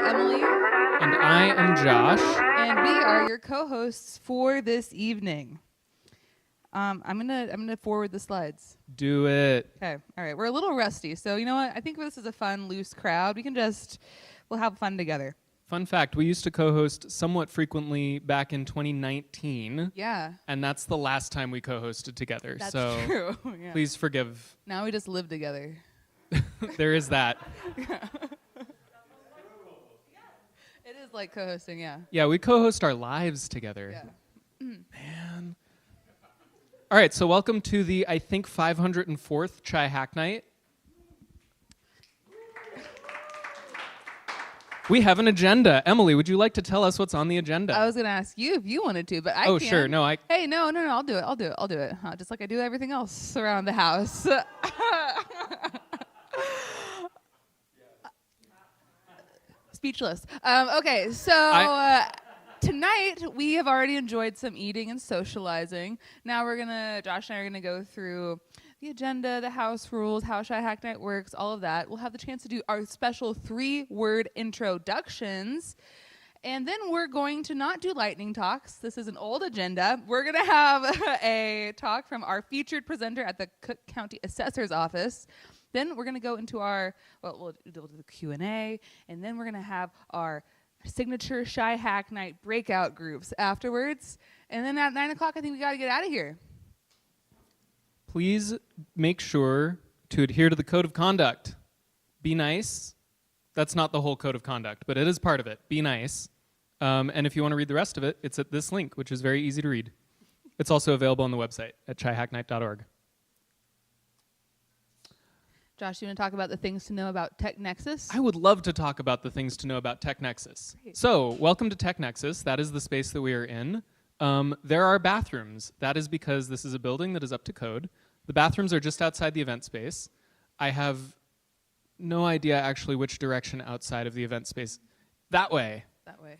Emily. And I am Josh. And we are your co-hosts for this evening. I'm gonna forward the slides. Do it. Okay. All right. We're a little rusty, so you know what? I think this is a fun, loose crowd. We'll have fun together. Fun fact, we used to co-host somewhat frequently back in 2019. Yeah. And that's the last time we co-hosted together. That's so true. Yeah. Please forgive. Now we just live together. There is that. It is like co-hosting, yeah. Yeah, we co-host our lives together. Yeah. Man. All right, so welcome to the, I think, 504th Chai Hack Night. We have an agenda. Emily, would you like to tell us what's on the agenda? I was going to ask you if you wanted to, but I can't. Oh, sure. No, Hey, no, I'll do it. Just like I do everything else around the house. Speechless. Okay, so tonight we have already enjoyed some eating and socializing. Now Josh and I are gonna go through the agenda, the house rules, how Chai Hack Night works, all of that. We'll have the chance to do our special 3-word introductions. And then we're going to not do lightning talks. This is an old agenda. We're going to have a talk from our featured presenter at the Cook County Assessor's Office. Then we're going to go into we'll do the Q&A, and then we're going to have our signature Chai Hack Night breakout groups afterwards. And then at 9 o'clock, I think we got to get out of here. Please make sure to adhere to the code of conduct. Be nice. That's not the whole code of conduct, but it is part of it. Be nice. And if you want to read the rest of it, it's at this link, which is very easy to read. It's also available on the website at chaihacknight.org. Josh, you want to talk about the things to know about TechNexus? I would love to talk about the things to know about TechNexus. Great. So, welcome to TechNexus. That is the space that we are in. There are bathrooms. That is because this is a building that is up to code. The bathrooms are just outside the event space. I have no idea actually which direction outside of the event space. That way. That way.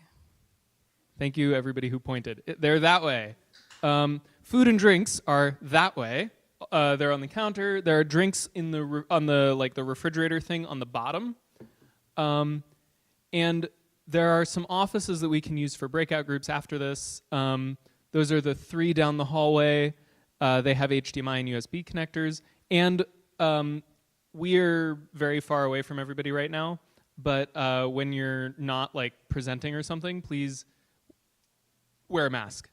Thank you, everybody who pointed. They're that way. Food and drinks are that way. They're on the counter. There are drinks in the refrigerator thing on the bottom. And there are some offices that we can use for breakout groups after this. Those are the 3 down the hallway. They have HDMI and USB connectors. And we're very far away from everybody right now. But when you're not presenting or something, please wear a mask.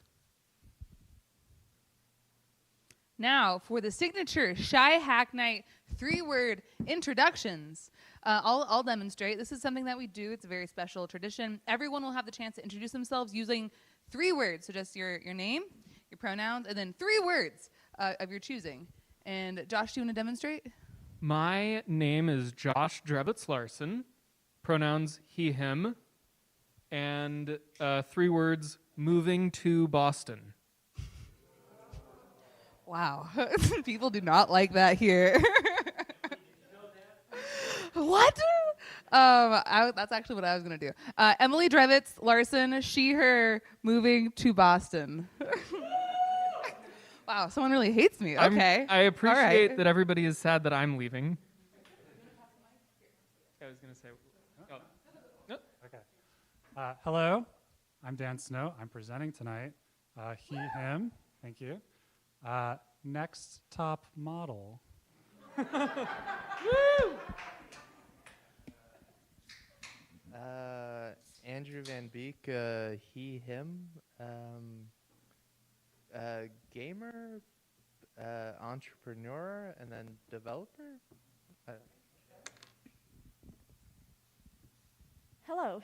Now, for the signature Chai Hack Night 3-word introductions, I'll demonstrate. This is something that we do. It's a very special tradition. Everyone will have the chance to introduce themselves using 3 words. So just your name, your pronouns, and then 3 words of your choosing. And Josh, do you want to demonstrate? My name is Josh Drebitz Larson. Pronouns he, him. And 3 words, moving to Boston. Wow. People do not like that here. What? That's actually what I was going to do. Emily Drebitz Larson, she, her, moving to Boston. Wow, someone really hates me. Okay. I appreciate that everybody is sad that I'm leaving. I was going to say... Oh. No. Okay. Hello, I'm Dan Snow. I'm presenting tonight. He, him. Thank you. Next top model. Woo! Andrew Van Beek, he, him. Gamer, entrepreneur, and then developer. Hello,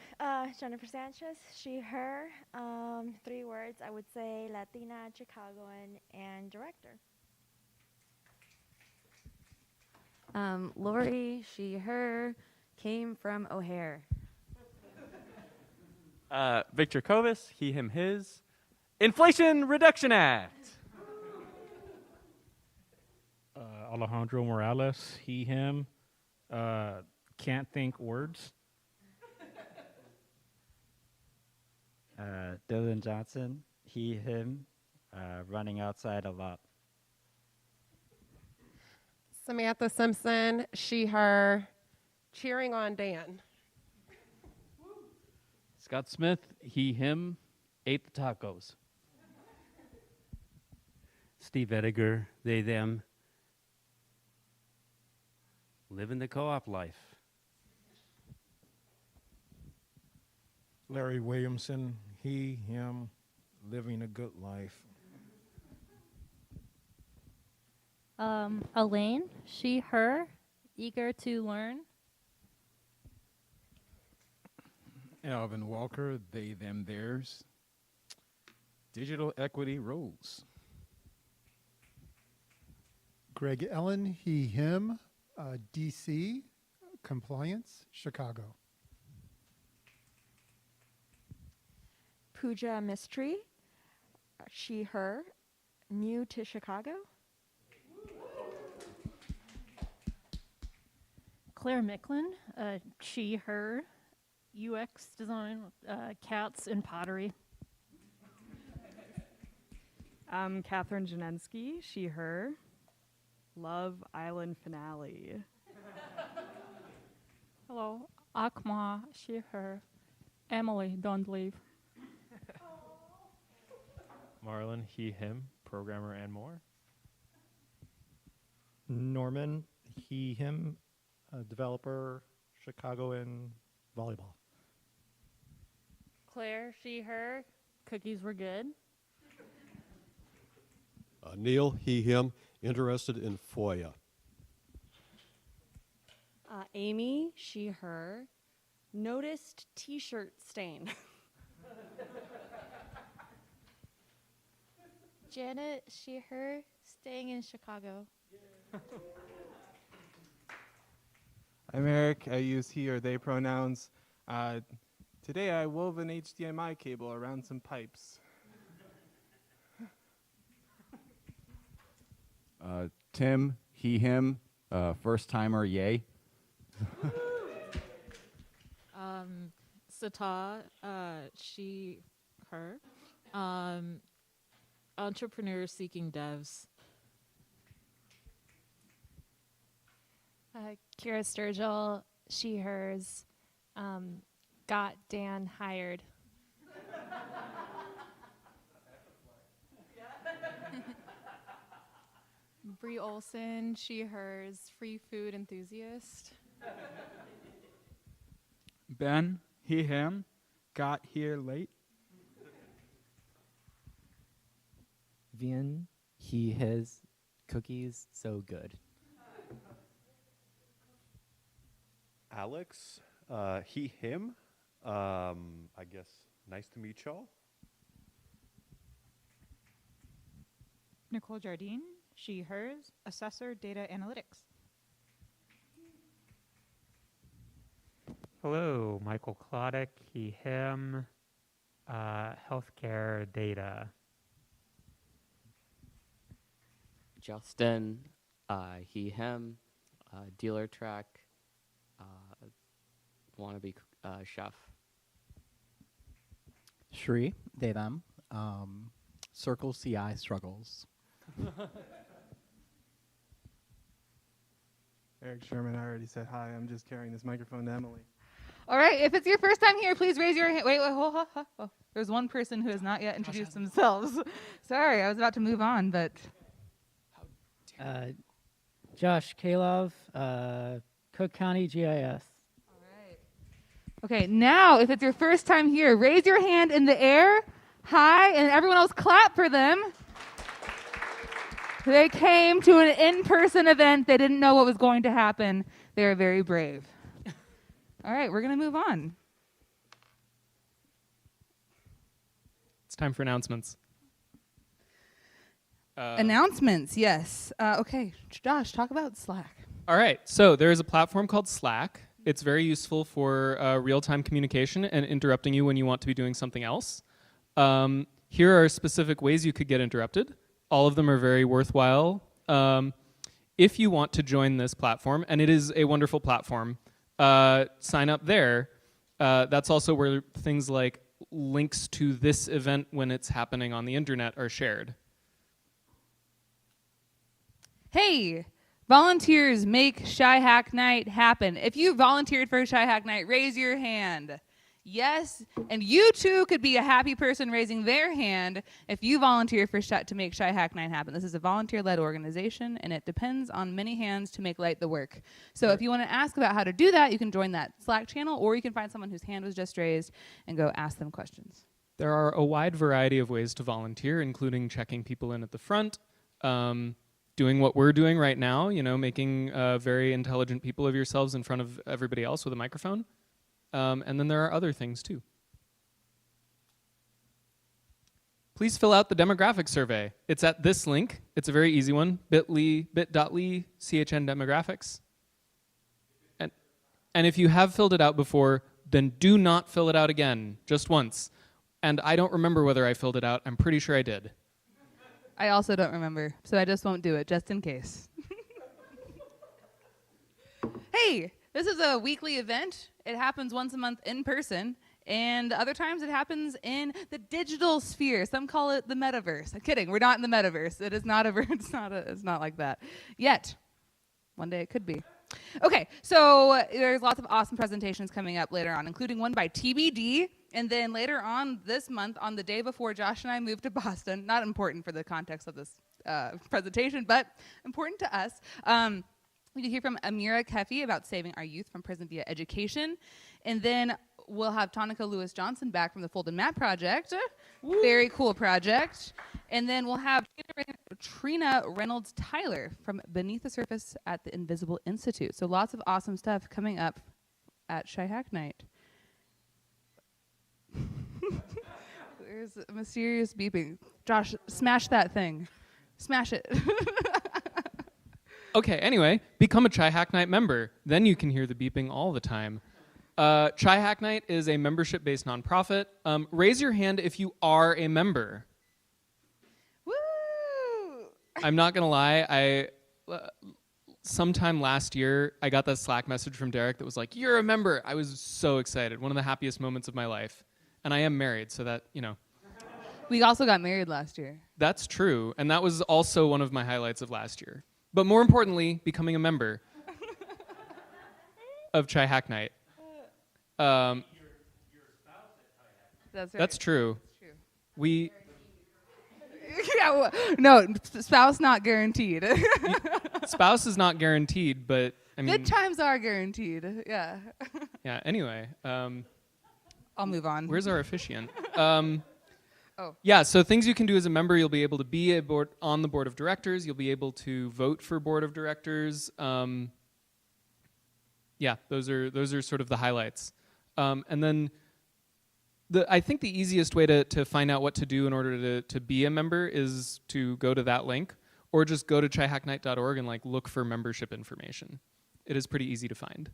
Jennifer Sanchez, she, her. 3 words, I would say Latina, Chicagoan, and director. Lori, she, her, came from O'Hare. Victor Kovis, he, him, his. Inflation Reduction Act. Alejandro Morales, he, him. Can't think words. Dylan Johnson, he, him, running outside a lot. Samantha Simpson, she, her, cheering on Dan. Scott Smith, he, him, ate the tacos. Steve Ediger, they, them, living the co-op life. Larry Williamson, he, him, living a good life. Elaine, she, her, eager to learn. Alvin Walker, they, them, theirs. Digital equity roles. Greg Ellen, he, him, DC, compliance, Chicago. Pooja Mistry, she, her, new to Chicago. Claire Micklin, she, her, UX design, cats and pottery. Catherine Janensky, she, her, Love Island finale. Hello, Akma, she, her, Emily, don't leave. Marlon, he, him, programmer and more. Norman, he, him, developer, Chicago and volleyball. Claire, she, her, cookies were good. Neil, he, him, interested in FOIA. Amy, she, her, noticed t-shirt stain. Janet, she, her, staying in Chicago. I'm Eric. I use he or they pronouns. Today I wove an HDMI cable around some pipes. Tim, he, him, first timer, yay. Sata, she, her. Entrepreneur seeking devs. Kira Sturgill, she, hers, got Dan hired. Bree Olson, she, hers, free food enthusiast. Ben, he, him, got here late. Vian, he, his, cookies so good. Alex, he, him, I guess nice to meet y'all. Nicole Jardine, she, hers, assessor, data analytics. Hello, Michael Klodek, he, him, healthcare data. Justin, he, him, dealer track, wannabe chef. Shri, they, them, circle CI struggles. Eric Sherman, I already said hi. I'm just carrying this microphone to Emily. All right, if it's your first time here, please raise your hand. Wait, hold. There's one person who has not yet introduced themselves. Sorry, I was about to move on, but... Josh Kalov, Cook County GIS. Okay, now, if it's your first time here, raise your hand in the air, high, and everyone else clap for them. They came to an in-person event. They didn't know what was going to happen. They are very brave. All right, we're going to move on. It's time for announcements. Announcements, yes. Okay, Josh, talk about Slack. All right, so there is a platform called Slack. It's very useful for real-time communication and interrupting you when you want to be doing something else. Here are specific ways you could get interrupted. All of them are very worthwhile. If you want to join this platform, and it is a wonderful platform, sign up there. That's also where things like links to this event when it's happening on the internet are shared. Hey, volunteers make Shy Hack Night happen. If you volunteered for Shy Hack Night, raise your hand. Yes, and you too could be a happy person raising their hand if you volunteer for to make Shy Hack Night happen. This is a volunteer-led organization, and it depends on many hands to make light the work. So if you want to ask about how to do that, you can join that Slack channel, or you can find someone whose hand was just raised and go ask them questions. There are a wide variety of ways to volunteer, including checking people in at the front, doing what we're doing right now, making very intelligent people of yourselves in front of everybody else with a microphone. And then there are other things too. Please fill out the demographic survey. It's at this link. It's a very easy one, bit.ly CHN demographics. And if you have filled it out before, then do not fill it out again, just once. And I don't remember whether I filled it out. I'm pretty sure I did. I also don't remember, so I just won't do it, just in case. Hey, this is a weekly event. It happens once a month in person, and other times it happens in the digital sphere. Some call it the metaverse. I'm kidding. We're not in the metaverse. It is not it's not like that yet. One day it could be. Okay, so there's lots of awesome presentations coming up later on, including one by TBD, and then later on this month, on the day before Josh and I moved to Boston, not important for the context of this presentation, but important to us, we can hear from Amira Kefi about saving our youth from prison via education, and then we'll have Tonica Lewis-Johnson back from the Fold and Map Project. Woo. Very cool project. And then we'll have Trina Reynolds-Tyler from Beneath the Surface at the Invisible Institute. So lots of awesome stuff coming up at Shy Hack Night. There's a mysterious beeping. Josh, smash that thing. Smash it. Okay, anyway, become a Chai Hack Night member. Then you can hear the beeping all the time. Chai Hack Night is a membership-based nonprofit. Raise your hand if you are a member. Woo! I'm not gonna lie. Sometime last year, I got that Slack message from Derek that was like, "You're a member." I was so excited. One of the happiest moments of my life. And I am married, so that, We also got married last year. That's true, and that was also one of my highlights of last year. But more importantly, becoming a member of Chai Hack Night. That's right. That's true. We. No, spouse not guaranteed. Spouse is not guaranteed, but I mean. Good times are guaranteed. Yeah. Yeah. Anyway. I'll move on. Where's our officiant? Oh. Yeah, so things you can do as a member, you'll be able to be on the board of directors, you'll be able to vote for board of directors. Yeah, those are sort of the highlights. And then I think the easiest way to find out what to do in order to be a member is to go to that link, or just go to chihacknight.org and look for membership information. It is pretty easy to find.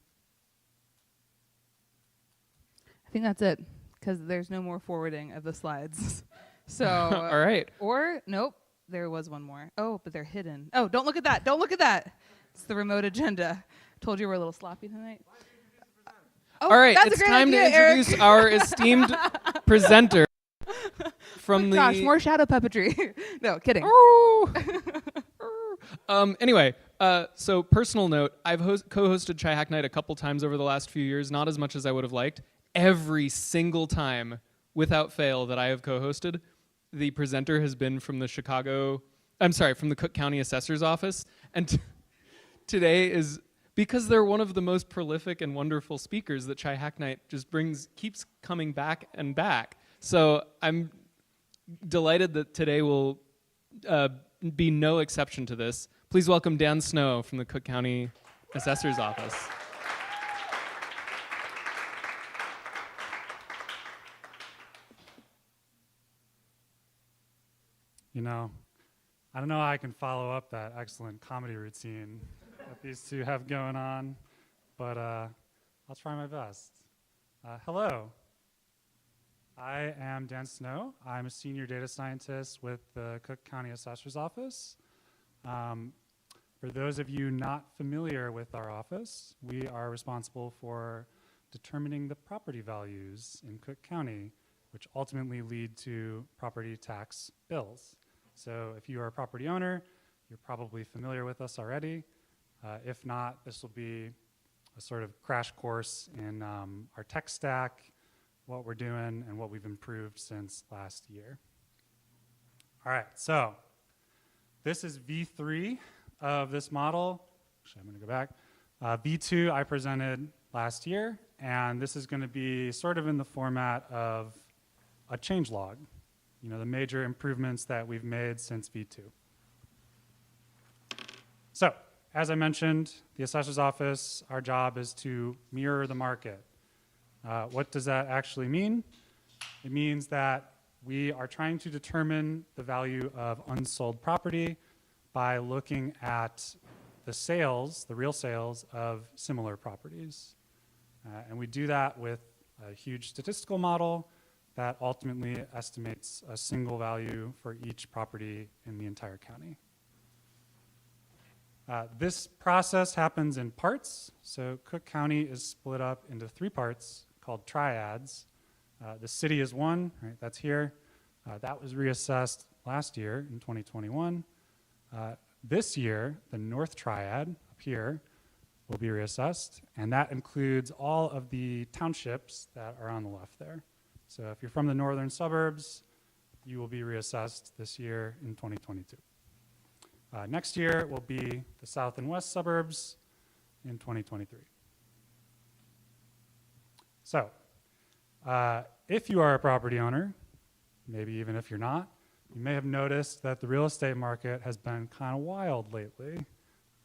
I think that's it, because there's no more forwarding of the slides. So. All right. Or, nope, there was one more. Oh, but they're hidden. Oh, don't look at that. Don't look at that. It's the remote agenda. Told you we're a little sloppy tonight. All right, it's time to introduce our esteemed presenter from Gosh, more shadow puppetry. No, kidding. Anyway, so personal note, I've co-hosted Chai Hack Night a couple times over the last few years, not as much as I would have liked. Every single time, without fail, that I have co-hosted, the presenter has been from the Cook County Assessor's Office. And today is, because they're one of the most prolific and wonderful speakers that Chai Hack Night just keeps coming back and back. So I'm delighted that today will be no exception to this. Please welcome Dan Snow from the Cook County Assessor's Office. I don't know how I can follow up that excellent comedy routine that these two have going on, but I'll try my best. Hello. I am Dan Snow. I'm a senior data scientist with the Cook County Assessor's Office. For those of you not familiar with our office, we are responsible for determining the property values in Cook County, which ultimately lead to property tax bills. So if you are a property owner, you're probably familiar with us already. If not, this will be a sort of crash course in our tech stack, what we're doing and what we've improved since last year. All right, so this is V3 of this model. Actually, I'm going to go back. V2 I presented last year, and this is going to be sort of in the format of a change log, the major improvements that we've made since V2. So, as I mentioned, the assessor's office, our job is to mirror the market. What does that actually mean? It means that we are trying to determine the value of unsold property by looking at the sales, the real sales of similar properties. And we do that with a huge statistical model that ultimately estimates a single value for each property in the entire county. This process happens in parts. So Cook County is split up into 3 parts called triads. The city is one, right? That's here. That was reassessed last year in 2021. This year, the North Triad up here will be reassessed, and that includes all of the townships that are on the left there. So if you're from the northern suburbs, you will be reassessed this year in 2022. Next year will be the south and west suburbs in 2023. So if you are a property owner, maybe even if you're not, you may have noticed that the real estate market has been kind of wild lately.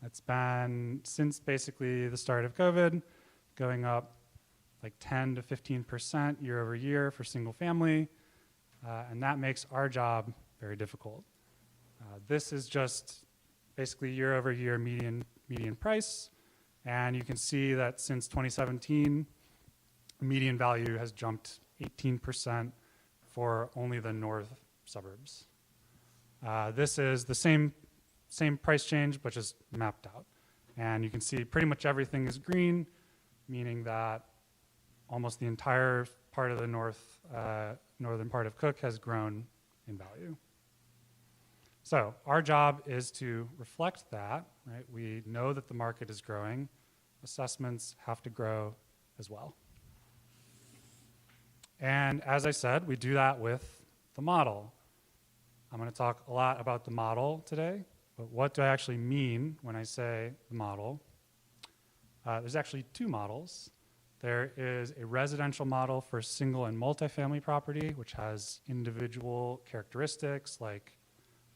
It's been, since basically the start of COVID, going up like 10 to 15% year over year for single family, and that makes our job very difficult. This is just basically year over year median price, and you can see that since 2017, median value has jumped 18% for only the north suburbs. This is the same price change, but just mapped out. And you can see pretty much everything is green, meaning that almost the entire part of the northern part of Cook has grown in value. So our job is to reflect that, right? We know that the market is growing. Assessments have to grow as well. And as I said, we do that with the model. I'm going to talk a lot about the model today, but what do I actually mean when I say the model? There's actually 2 models. There is a residential model for single and multifamily property, which has individual characteristics like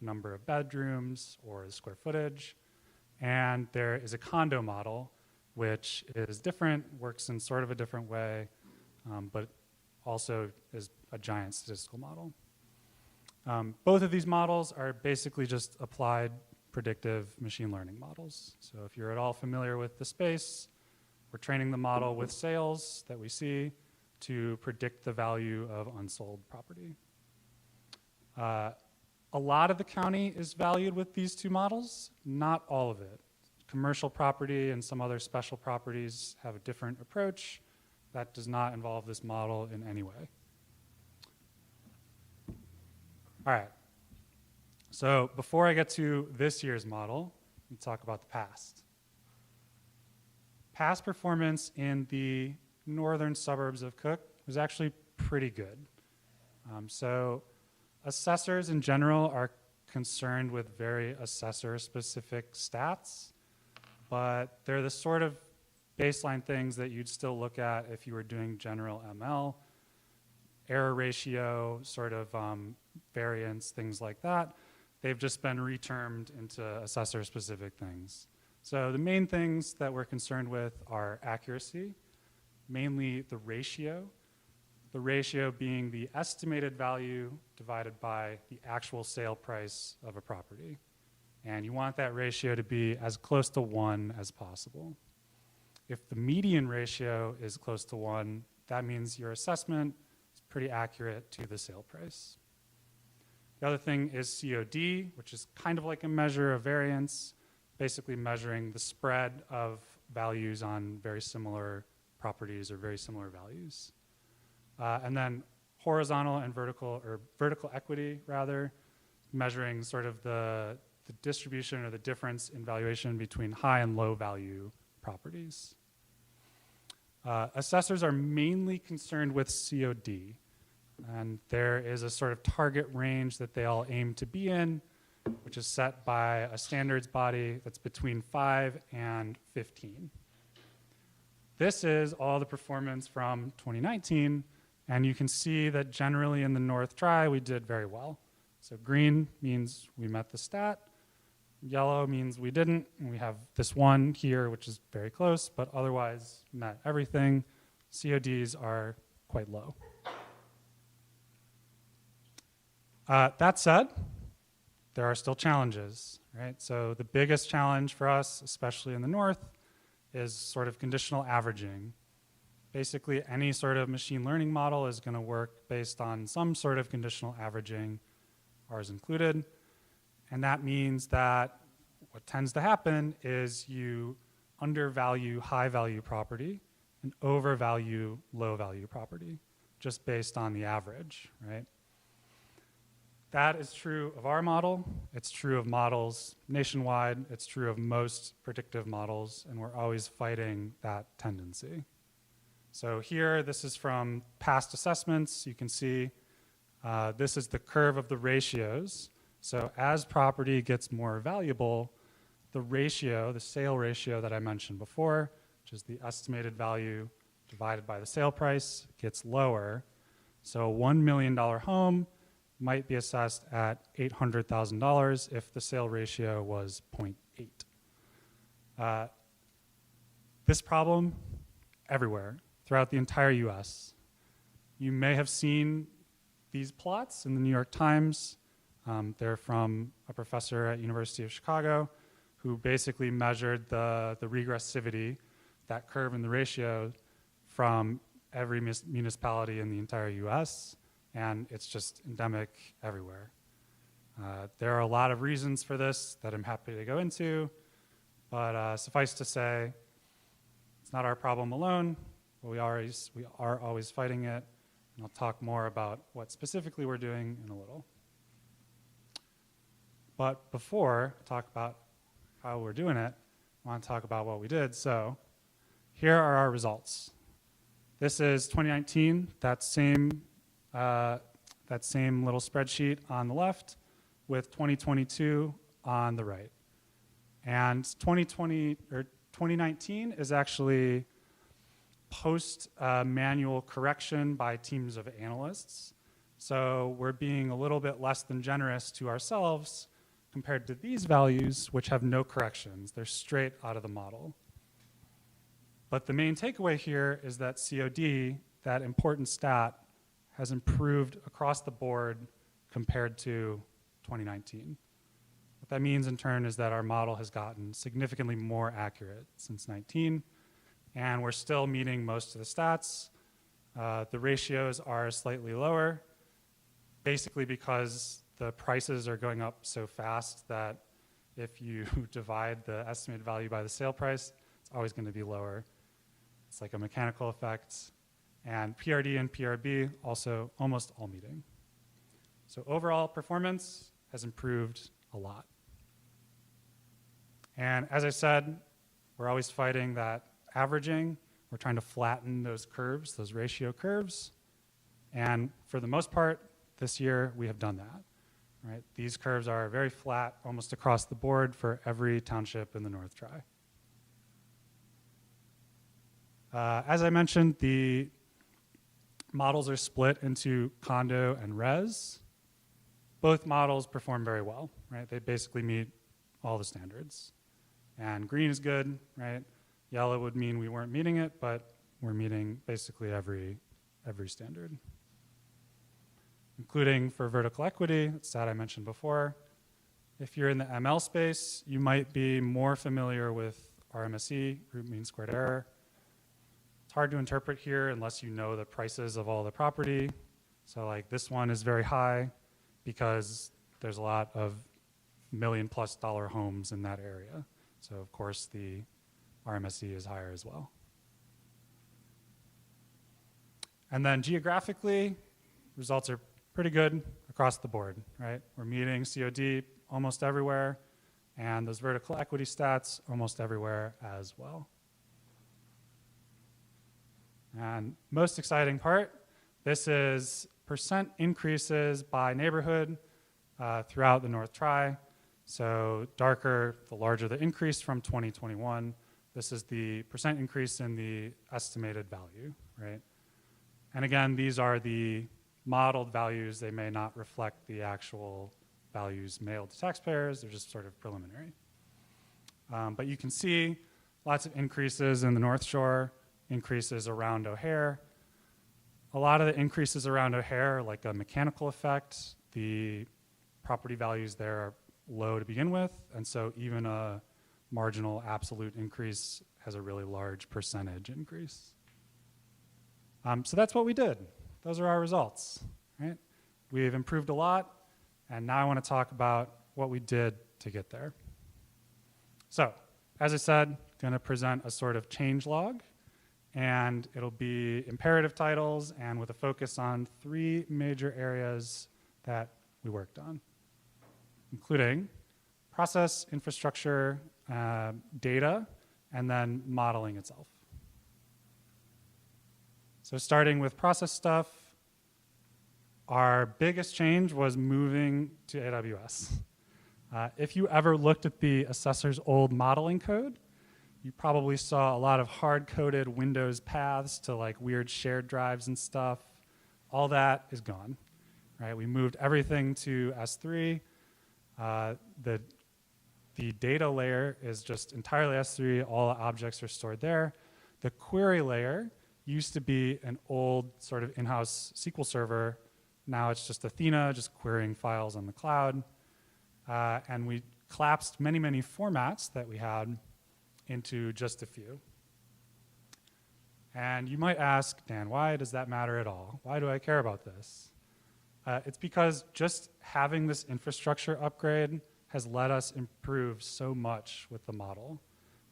number of bedrooms or the square footage. And there is a condo model, which is different, works in sort of a different way, but also is a giant statistical model. Both of these models are basically just applied predictive machine learning models. So if you're at all familiar with the space, we're training the model with sales that we see to predict the value of unsold property. A lot of the county is valued with these 2 models, not all of it. Commercial property and some other special properties have a different approach that does not involve this model in any way. All right. So before I get to this year's model, let me talk about the past. Past performance in the northern suburbs of Cook was actually pretty good. So assessors in general are concerned with very assessor-specific stats, but they're the sort of baseline things that you'd still look at if you were doing general ML, error ratio, sort of variance, things like that. They've just been retermed into assessor-specific things. So the main things that we're concerned with are accuracy, mainly the ratio being the estimated value divided by the actual sale price of a property. And you want that ratio to be as close to 1 as possible. If the median ratio is close to 1, that means your assessment is pretty accurate to the sale price. The other thing is COD, which is kind of like a measure of variance, basically measuring the spread of values on very similar properties or very similar values. And then horizontal and vertical equity, rather, measuring sort of the distribution or the difference in valuation between high and low value properties. Assessors are mainly concerned with COD, and there is a sort of target range that they all aim to be in, which is set by a standards body that's between 5 and 15. This is all the performance from 2019, and you can see that generally in the North Tri, we did very well. So green means we met the stat, yellow means we didn't, and we have this one here, which is very close, but otherwise met everything. CODs are quite low. That said, there are still challenges, right? So the biggest challenge for us, especially in the North, is sort of conditional averaging. Basically, any sort of machine learning model is going to work based on some sort of conditional averaging, ours included. And that means that what tends to happen is you undervalue high-value property and overvalue low-value property, just based on the average, right? That is true of our model. It's true of models nationwide. It's true of most predictive models, and we're always fighting that tendency. So here, this is from past assessments. You can see this is the curve of the ratios. So as property gets more valuable, the ratio, the sale ratio that I mentioned before, which is the estimated value divided by the sale price, gets lower. So a $1 million home might be assessed at $800,000 if the sale ratio was 0.8. This problem everywhere throughout the entire US. You may have seen these plots in the New York Times. They're from a professor at University of Chicago who basically measured the regressivity, that curve in the ratio, from every municipality in the entire US, and it's just endemic everywhere. There are a lot of reasons for this that I'm happy to go into, but suffice to say, it's not our problem alone, but we are always fighting it, and I'll talk more about what specifically we're doing in a little. But before I talk about how we're doing it, I want to talk about what we did. So here are our results. This is 2019, that same little spreadsheet on the left with 2022 on the right. And 2019 is actually post manual correction by teams of analysts. So we're being a little bit less than generous to ourselves compared to these values, which have no corrections. They're straight out of the model. But the main takeaway here is that COD, that important stat, has improved across the board compared to 2019. What that means in turn is that our model has gotten significantly more accurate since 19, and we're still meeting most of the stats. The ratios are slightly lower, basically because the prices are going up so fast that if you divide the estimated value by the sale price, it's always going to be lower. It's like a mechanical effect. And PRD and PRB also almost all meeting. So overall performance has improved a lot. And as I said, we're always fighting that averaging. We're trying to flatten those curves, those ratio curves. And for the most part, this year we have done that. Right? These curves are very flat almost across the board for every township in the North Tri. As I mentioned, the models are split into condo and res. Both models perform very well, right? They basically meet all the standards. And green is good, right? Yellow would mean we weren't meeting it, but we're meeting basically every standard, including for vertical equity, that stat I mentioned before. If you're in the ML space, you might be more familiar with RMSE, root mean squared error. It's hard to interpret here unless you know the prices of all the property. So like this one is very high because there's a lot of $1 million+ homes in that area. So of course the RMSE is higher as well. And then geographically, results are pretty good across the board, right? We're meeting COD almost everywhere, and those vertical equity stats almost everywhere as well. And most exciting part, this is percent increases by neighborhood throughout the North Tri. So darker, the larger the increase from 2021. This is the percent increase in the estimated value, right? And again, these are the modeled values. They may not reflect the actual values mailed to taxpayers. They're just sort of preliminary. But you can see lots of increases in the North Shore, increases around O'Hare. A lot of the increases around O'Hare are like a mechanical effect. The property values there are low to begin with, and so even a marginal absolute increase has a really large percentage increase. So that's what we did. Those are our results, right? We've improved a lot, and now I want to talk about what we did to get there. So, as I said, going to present a sort of change log, and it'll be imperative titles and with a focus on 3 major areas that we worked on, including process, infrastructure, data, and then modeling itself. So starting with process stuff, our biggest change was moving to AWS. If you ever looked at the assessor's old modeling code, you probably saw a lot of hard-coded Windows paths to like weird shared drives and stuff. All that is gone, right? We moved everything to S3. The data layer is just entirely S3. All the objects are stored there. The query layer used to be an old sort of in-house SQL server. Now it's just Athena, just querying files on the cloud. And we collapsed many, many formats that we had into just a few. And you might ask, Dan, why does that matter at all? Why do I care about this? It's because just having this infrastructure upgrade has let us improve so much with the model.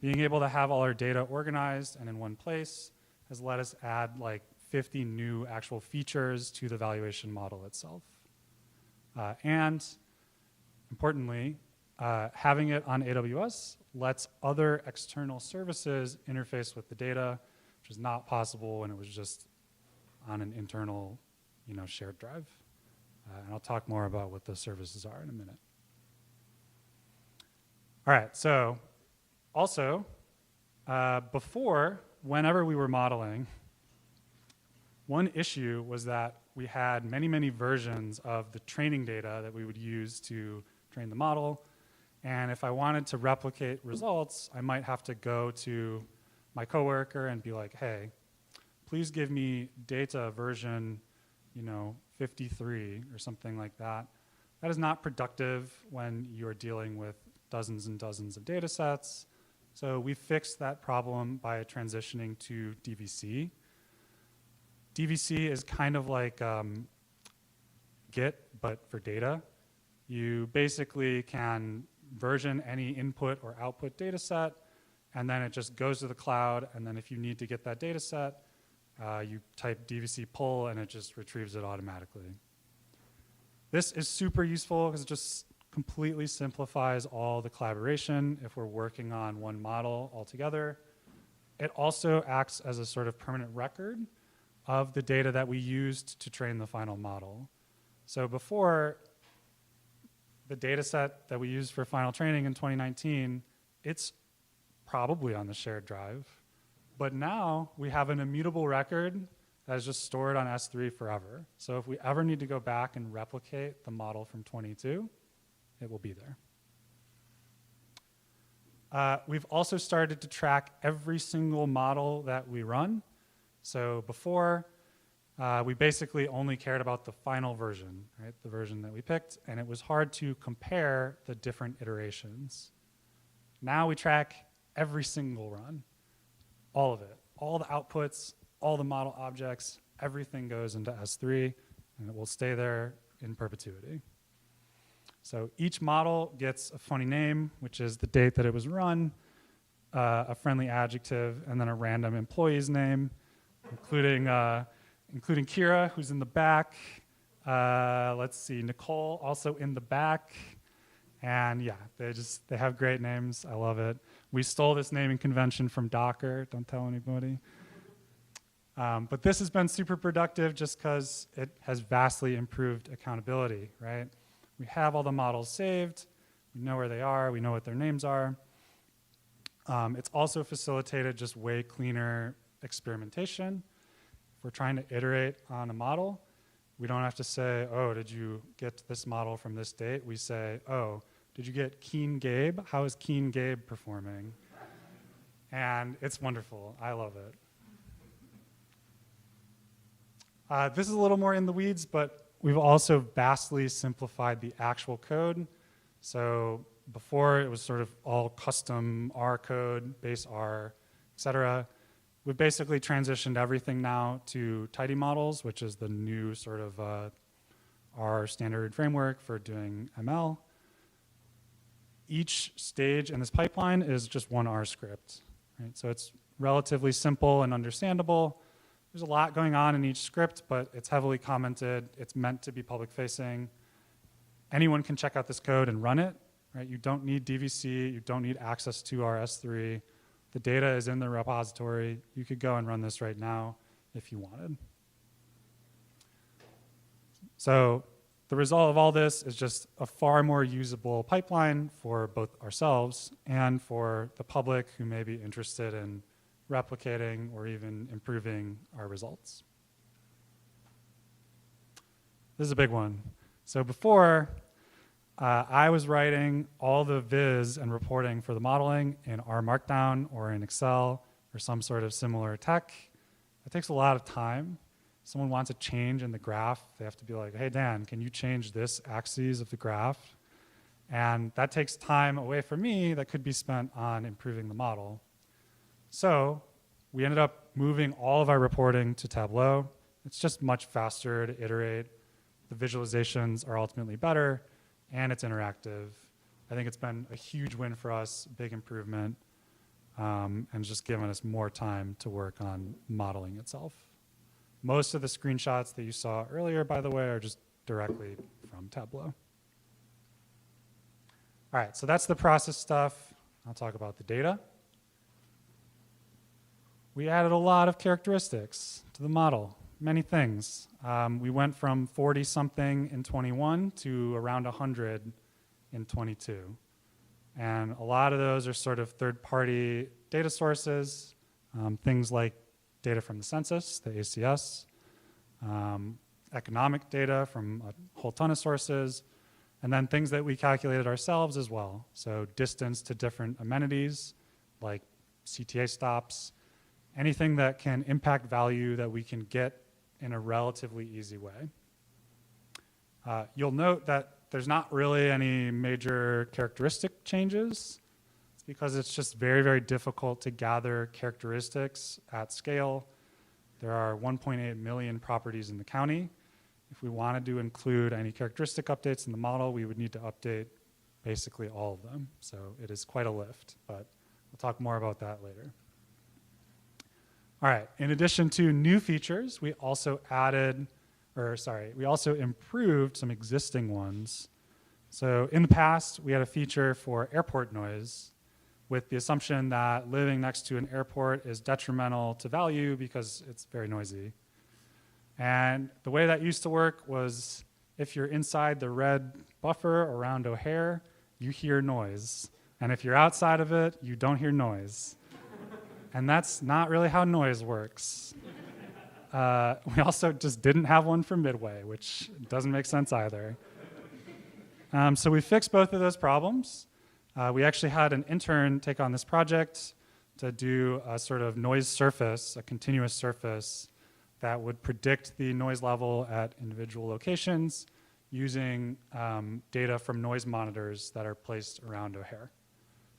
Being able to have all our data organized and in one place has let us add like 50 new actual features to the valuation model itself. And importantly, having it on AWS lets other external services interface with the data, which is not possible when it was just on an internal, shared drive. And I'll talk more about what those services are in a minute. All right, so also, before, whenever we were modeling, one issue was that we had many, many versions of the training data that we would use to train the model. And if I wanted to replicate results, I might have to go to my coworker and be like, hey, please give me data version, 53 or something like that. That is not productive when you're dealing with dozens and dozens of data sets. So we fixed that problem by transitioning to DVC. DVC is kind of like Git, but for data. You basically can version any input or output data set, and then it just goes to the cloud, and then if you need to get that data set, you type DVC pull, and it just retrieves it automatically. This is super useful because it just completely simplifies all the collaboration if we're working on one model altogether. It also acts as a sort of permanent record of the data that we used to train the final model. So before, the data set that we used for final training in 2019, it's probably on the shared drive. But now we have an immutable record that is just stored on S3 forever. So if we ever need to go back and replicate the model from 22, it will be there. We've also started to track every single model that we run. So before, we basically only cared about the final version, right? The version that we picked, and it was hard to compare the different iterations. Now we track every single run, all of it, all the outputs, all the model objects, everything goes into S3, and it will stay there in perpetuity. So each model gets a funny name, which is the date that it was run, a friendly adjective, and then a random employee's name, including Kira, who's in the back. Let's see, Nicole, also in the back. And yeah, they have great names. I love it. We stole this naming convention from Docker. Don't tell anybody. But this has been super productive just because it has vastly improved accountability, right? We have all the models saved. We know where they are. We know what their names are. It's also facilitated just way cleaner experimentation. If we're trying to iterate on a model, we don't have to say, oh, did you get this model from this date? We say, oh, did you get Keen Gabe? How is Keen Gabe performing? And it's wonderful. I love it. This is a little more in the weeds, but we've also vastly simplified the actual code. So before it was sort of all custom R code, base R, et cetera. We've basically transitioned everything now to tidy models, which is the new sort of R standard framework for doing ML. Each stage in this pipeline is just one R script, right? So it's relatively simple and understandable. There's a lot going on in each script, but it's heavily commented. It's meant to be public facing. Anyone can check out this code and run it, right? You don't need DVC. You don't need access to our S3. The data is in the repository. You could go and run this right now if you wanted. So the result of all this is just a far more usable pipeline for both ourselves and for the public who may be interested in replicating or even improving our results. This is a big one. So before, I was writing all the viz and reporting for the modeling in R Markdown or in Excel or some sort of similar tech. It takes a lot of time. Someone wants a change in the graph. They have to be like, hey, Dan, can you change this axis of the graph? And that takes time away from me that could be spent on improving the model. So we ended up moving all of our reporting to Tableau. It's just much faster to iterate. The visualizations are ultimately better, and it's interactive. I think it's been a huge win for us, big improvement, and just given us more time to work on modeling itself. Most of the screenshots that you saw earlier, by the way, are just directly from Tableau. All right, so that's the process stuff. I'll talk about the data. We added a lot of characteristics to the model, many things. We went from 40-something in 21 to around 100 in 22. And a lot of those are sort of third-party data sources, things like data from the census, the ACS, economic data from a whole ton of sources, and then things that we calculated ourselves as well. So distance to different amenities, like CTA stops, anything that can impact value that we can get in a relatively easy way. You'll note that there's not really any major characteristic changes. It's because it's just very, very difficult to gather characteristics at scale. There are 1.8 million properties in the county. If we wanted to include any characteristic updates in the model, we would need to update basically all of them. So it is quite a lift, but we'll talk more about that later. All right, in addition to new features, we also improved some existing ones. So in the past, we had a feature for airport noise with the assumption that living next to an airport is detrimental to value because it's very noisy. And the way that used to work was if you're inside the red buffer around O'Hare, you hear noise. And if you're outside of it, you don't hear noise. And that's not really how noise works. We also just didn't have one for Midway, which doesn't make sense either. So we fixed both of those problems. We actually had an intern take on this project to do a sort of noise surface, a continuous surface that would predict the noise level at individual locations using data from noise monitors that are placed around O'Hare.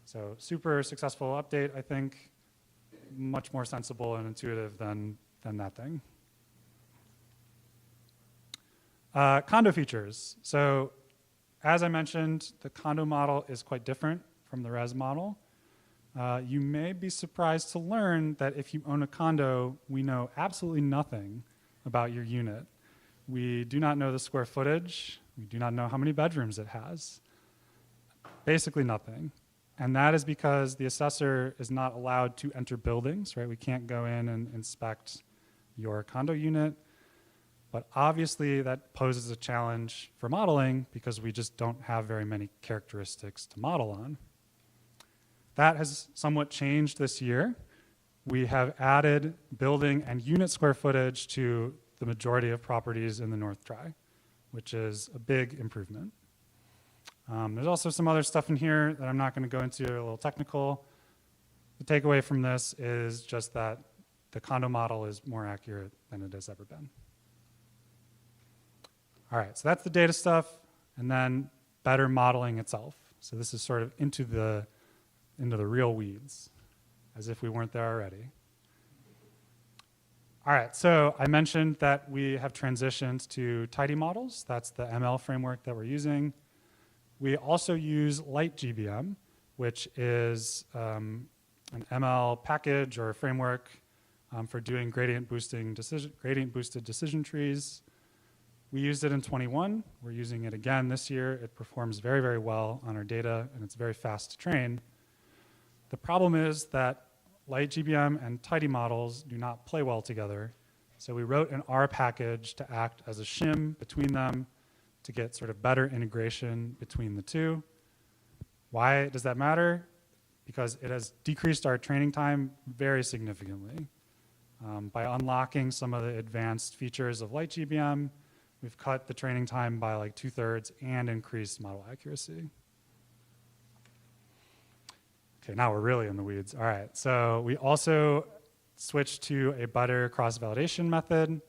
So super successful update, I think. Much more sensible and intuitive than that thing. Condo features. So as I mentioned, the condo model is quite different from the res model. You may be surprised to learn that if you own a condo, we know absolutely nothing about your unit. We do not know the square footage. We do not know how many bedrooms it has. Basically nothing. And that is because the assessor is not allowed to enter buildings, right? We can't go in and inspect your condo unit. But obviously that poses a challenge for modeling because we just don't have very many characteristics to model on. That has somewhat changed this year. We have added building and unit square footage to the majority of properties in the North Tri, which is a big improvement. There's also some other stuff in here that I'm not going to go into, a little technical. The takeaway from this is just that the condo model is more accurate than it has ever been. All right, so that's the data stuff, and then better modeling itself. So this is sort of into the real weeds, as if we weren't there already. All right, so I mentioned that we have transitioned to tidy models. That's the ML framework that we're using. We also use LightGBM, which is an ML package or a framework for doing gradient boosted decision trees. We used it in 21. We're using it again this year. It performs very, very well on our data, and it's very fast to train. The problem is that LightGBM and tidy models do not play well together. So we wrote an R package to act as a shim between them to get sort of better integration between the two. Why does that matter? Because it has decreased our training time very significantly. By unlocking some of the advanced features of LightGBM, we've cut the training time by like 2/3 and increased model accuracy. Okay, now we're really in the weeds. All right, so we also switched to a better cross-validation method.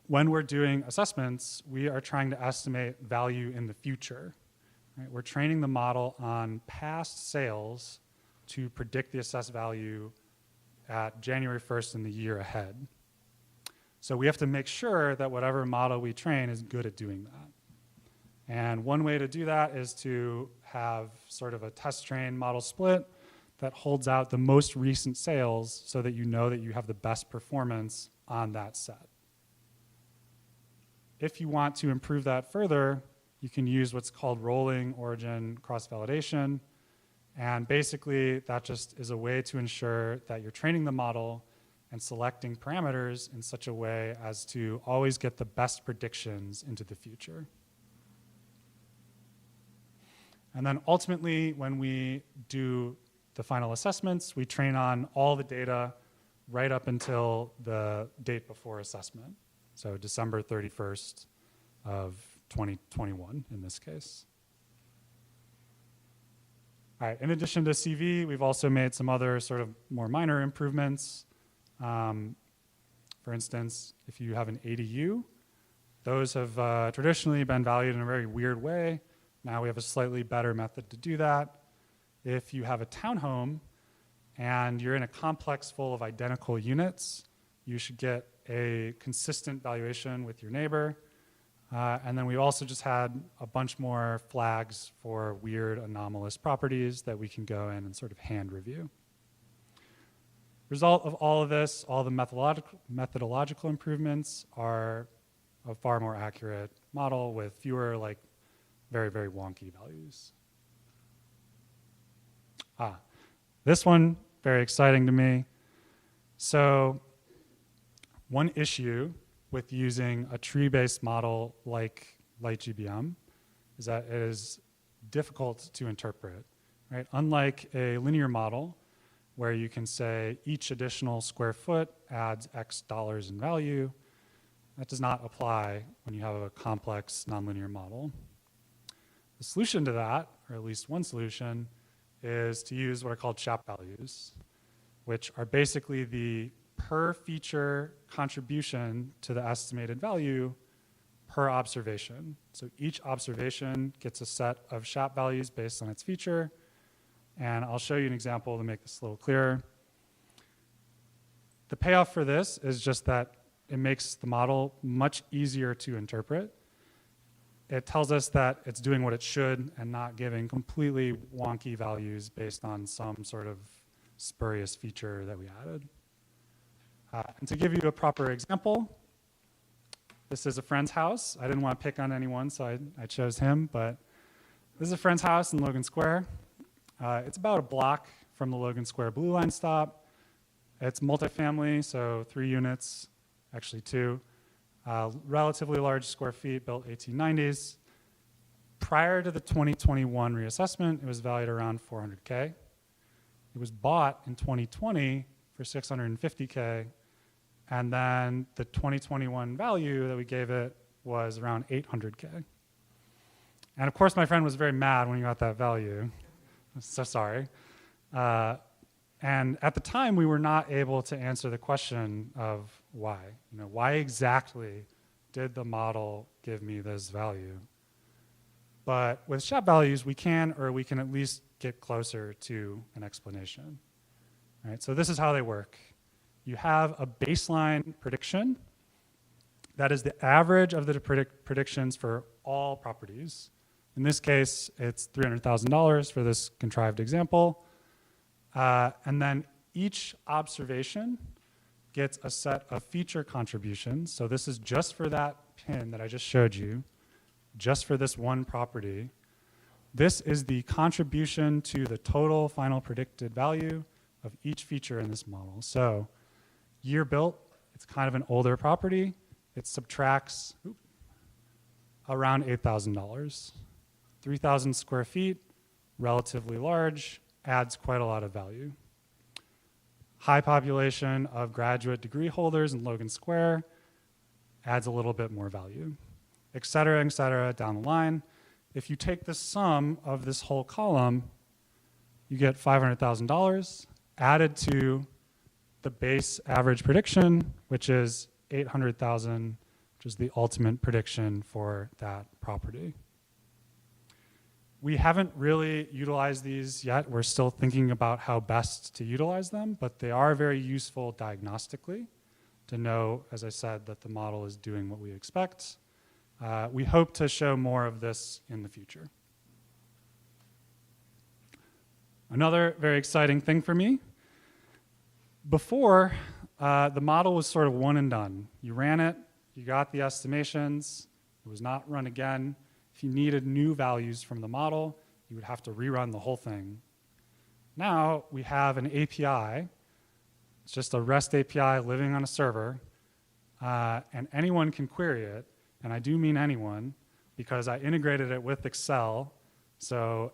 When we're doing assessments, we are trying to estimate value in the future. Right? We're training the model on past sales to predict the assessed value at January 1st in the year ahead. So we have to make sure that whatever model we train is good at doing that. And one way to do that is to have sort of a test train model split that holds out the most recent sales so that you know that you have the best performance on that set. If you want to improve that further, you can use what's called rolling origin cross-validation. And basically, that just is a way to ensure that you're training the model and selecting parameters in such a way as to always get the best predictions into the future. And then ultimately, when we do the final assessments, we train on all the data right up until the date before assessment. So December 31st of 2021 in this case. All right, in addition to CV, we've also made some other sort of more minor improvements. For instance, if you have an ADU, those have traditionally been valued in a very weird way. Now we have a slightly better method to do that. If you have a townhome and you're in a complex full of identical units, you should get a consistent valuation with your neighbor. And then we also just had a bunch more flags for weird anomalous properties that we can go in and sort of hand review. Result of all of this, all the methodological improvements are a far more accurate model with fewer like very, very wonky values. This one, very exciting to me. So one issue with using a tree-based model like LightGBM is that it is difficult to interpret, right? Unlike a linear model where you can say each additional square foot adds X dollars in value, that does not apply when you have a complex nonlinear model. The solution to that, or at least one solution, is to use what are called SHAP values, which are basically the per feature contribution to the estimated value per observation. So each observation gets a set of SHAP values based on its feature. And I'll show you an example to make this a little clearer. The payoff for this is just that it makes the model much easier to interpret. It tells us that it's doing what it should and not giving completely wonky values based on some sort of spurious feature that we added. And to give you a proper example, this is a friend's house. I didn't want to pick on anyone, so I chose him, but this is a friend's house in Logan Square. It's about a block from the Logan Square Blue Line stop. It's multifamily, so 3 units, actually 2. Relatively large square feet, built 1890s. Prior to the 2021 reassessment, it was valued around 400K. It was bought in 2020 for 650K, and then the 2021 value that we gave it was around 800K. And of course, my friend was very mad when he got that value. I'm so sorry. And at the time, we were not able to answer the question of why. Why exactly did the model give me this value? But with shop values, we can at least get closer to an explanation. Right? So this is how they work. You have a baseline prediction. That is the average of the predictions for all properties. In this case, it's $300,000 for this contrived example. And then each observation gets a set of feature contributions. So this is just for that pin that I just showed you, just for this one property. This is the contribution to the total final predicted value of each feature in this model. So year built, it's kind of an older property. It subtracts around $8,000. 3,000 square feet, relatively large, adds quite a lot of value. High population of graduate degree holders in Logan Square adds a little bit more value, et cetera, down the line. If you take the sum of this whole column, you get $500,000 added to the base average prediction, which is $800,000, which is the ultimate prediction for that property. We haven't really utilized these yet. We're still thinking about how best to utilize them, but they are very useful diagnostically to know, as I said, that the model is doing what we expect. We hope to show more of this in the future. Another very exciting thing for me, before, the model was sort of one and done. You ran it, you got the estimations, it was not run again. If you needed new values from the model, you would have to rerun the whole thing. Now we have an API. It's just a REST API living on a server, and anyone can query it. And I do mean anyone, because I integrated it with Excel. So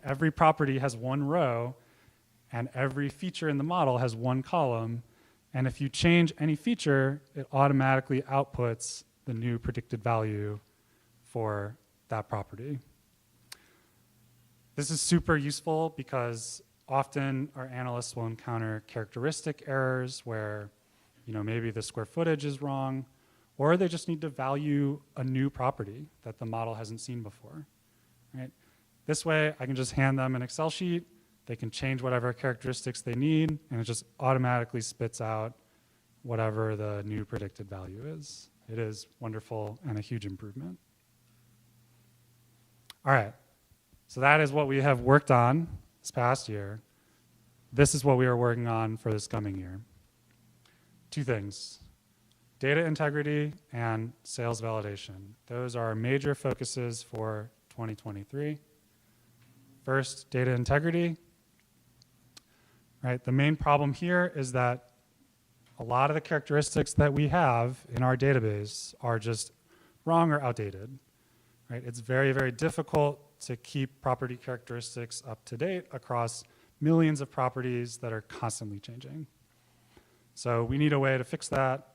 every property has one row, and every feature in the model has one column. And if you change any feature, it automatically outputs the new predicted value for that property. This is super useful because often our analysts will encounter characteristic errors where maybe the square footage is wrong, or they just need to value a new property that the model hasn't seen before. Right? This way, I can just hand them an Excel sheet. They can change whatever characteristics they need, and it just automatically spits out whatever the new predicted value is. It is wonderful and a huge improvement. All right, so that is what we have worked on this past year. This is what we are working on for this coming year. 2 things, data integrity and sales validation. Those are our major focuses for 2023. First, data integrity. Right, the main problem here is that a lot of the characteristics that we have in our database are just wrong or outdated. Right? It's very, very difficult to keep property characteristics up to date across millions of properties that are constantly changing. So we need a way to fix that,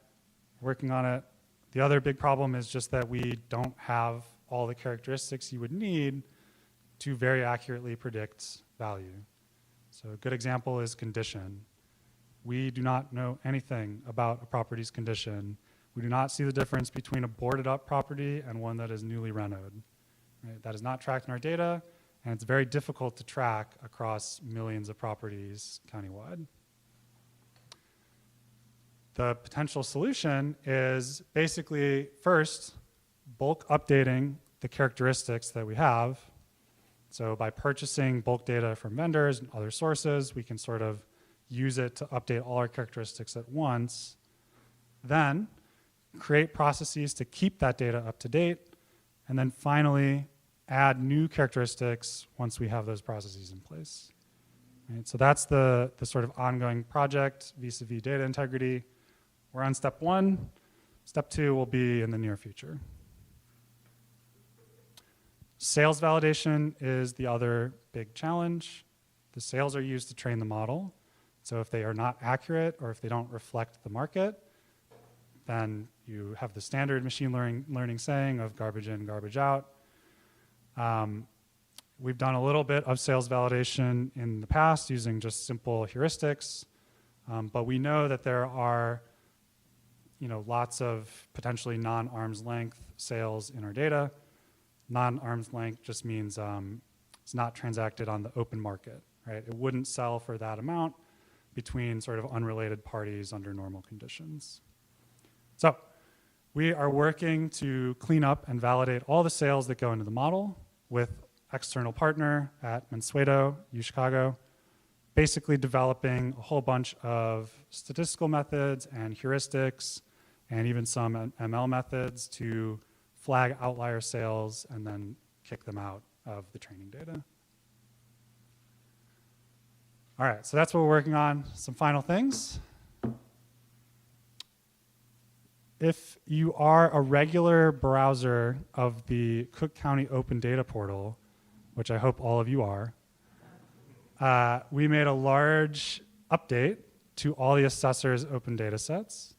working on it. The other big problem is just that we don't have all the characteristics you would need to very accurately predict value. So a good example is condition. We do not know anything about a property's condition. We do not see the difference between a boarded up property and one that is newly renoed. Right? That is not tracked in our data, and it's very difficult to track across millions of properties countywide. The potential solution is basically, first, bulk updating the characteristics that we have. So by purchasing bulk data from vendors and other sources, we can sort of use it to update all our characteristics at once. Then create processes to keep that data up to date. And then finally, add new characteristics once we have those processes in place. Right? So that's the sort of ongoing project vis-a-vis data integrity. We're on step 1. Step 2 will be in the near future. Sales validation is the other big challenge. The sales are used to train the model. So if they are not accurate or if they don't reflect the market, then you have the standard machine learning saying of garbage in, garbage out. We've done a little bit of sales validation in the past using just simple heuristics, but we know that there are lots of potentially non-arm's length sales in our data. Non-arm's length just means it's not transacted on the open market, right? It wouldn't sell for that amount between sort of unrelated parties under normal conditions. So we are working to clean up and validate all the sales that go into the model with external partner at Mansueto, UChicago, basically developing a whole bunch of statistical methods and heuristics and even some ML methods to flag outlier sales and then kick them out of the training data. All right, so that's what we're working on. Some final things. If you are a regular browser of the Cook County Open Data Portal, which I hope all of you are, we made a large update to all the assessors' open data sets.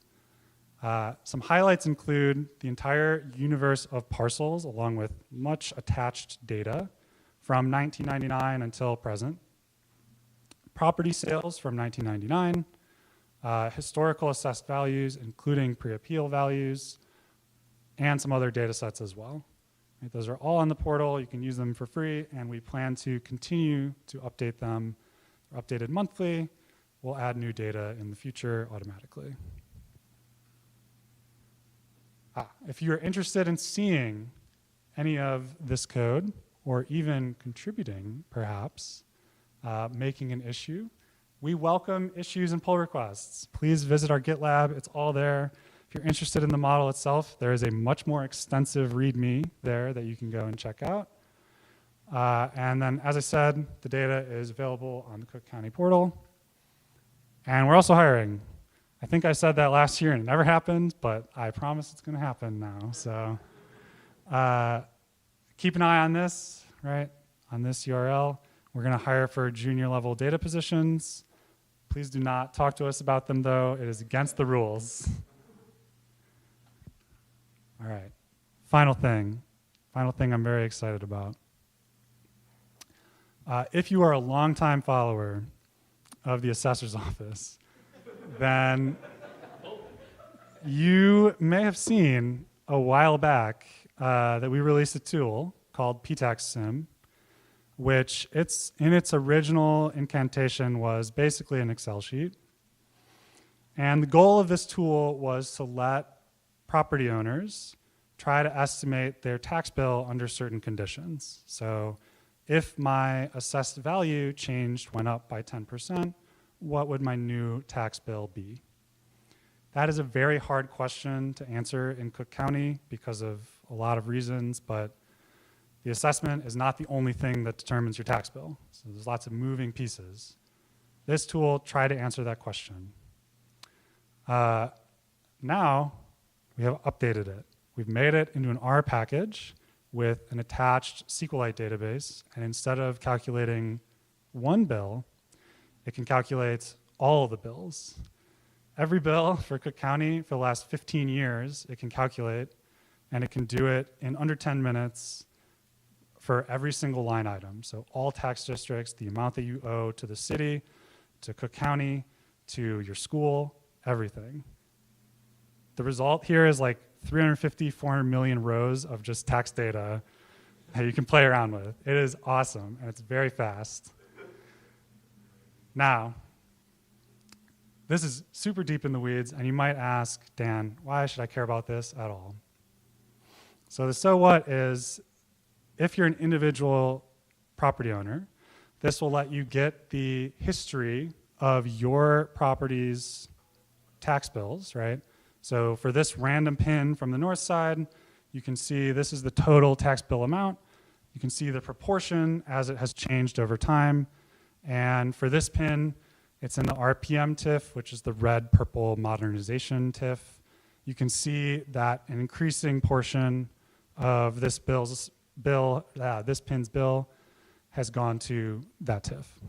Some highlights include the entire universe of parcels along with much attached data from 1999 until present. Property sales from 1999. Historical assessed values, including pre-appeal values, and some other data sets as well. Right, those are all on the portal. You can use them for free, and we plan to continue to update them. They're updated monthly. We'll add new data in the future automatically. If you're interested in seeing any of this code, or even contributing, perhaps, making an issue, we welcome issues and pull requests. Please visit our GitLab. It's all there. If you're interested in the model itself, there is a much more extensive README there that you can go and check out. And then, as I said, the data is available on the Cook County portal. And we're also hiring. I think I said that last year and it never happened, but I promise it's going to happen now. So keep an eye on this, right? On this URL. We're going to hire for junior level data positions. Please do not talk to us about them, though. It is against the rules. All right. Final thing I'm very excited about. If you are a longtime follower of the assessor's office, then you may have seen a while back that we released a tool called PTAX Sim, which in its original incantation was basically an Excel sheet. And the goal of this tool was to let property owners try to estimate their tax bill under certain conditions. So if my assessed value went up by 10%, what would my new tax bill be? That is a very hard question to answer in Cook County because of a lot of reasons, but the assessment is not the only thing that determines your tax bill. So there's lots of moving pieces. This tool tried to answer that question. Now we have updated it. We've made it into an R package with an attached SQLite database, and instead of calculating one bill, it can calculate all of the bills. Every bill for Cook County for the last 15 years, it can calculate, and it can do it in under 10 minutes for every single line item. So all tax districts, the amount that you owe to the city, to Cook County, to your school, everything. The result here is like 350, 400 million rows of just tax data that you can play around with. It is awesome, and it's very fast. Now, this is super deep in the weeds, and you might ask, Dan, why should I care about this at all? So the so what is, if you're an individual property owner, this will let you get the history of your property's tax bills, right? So for this random pin from the north side, you can see this is the total tax bill amount. You can see the proportion as it has changed over time. And for this pin, it's in the RPM TIFF, which is the red purple modernization TIFF. You can see that an increasing portion of this pin's bill has gone to that TIFF.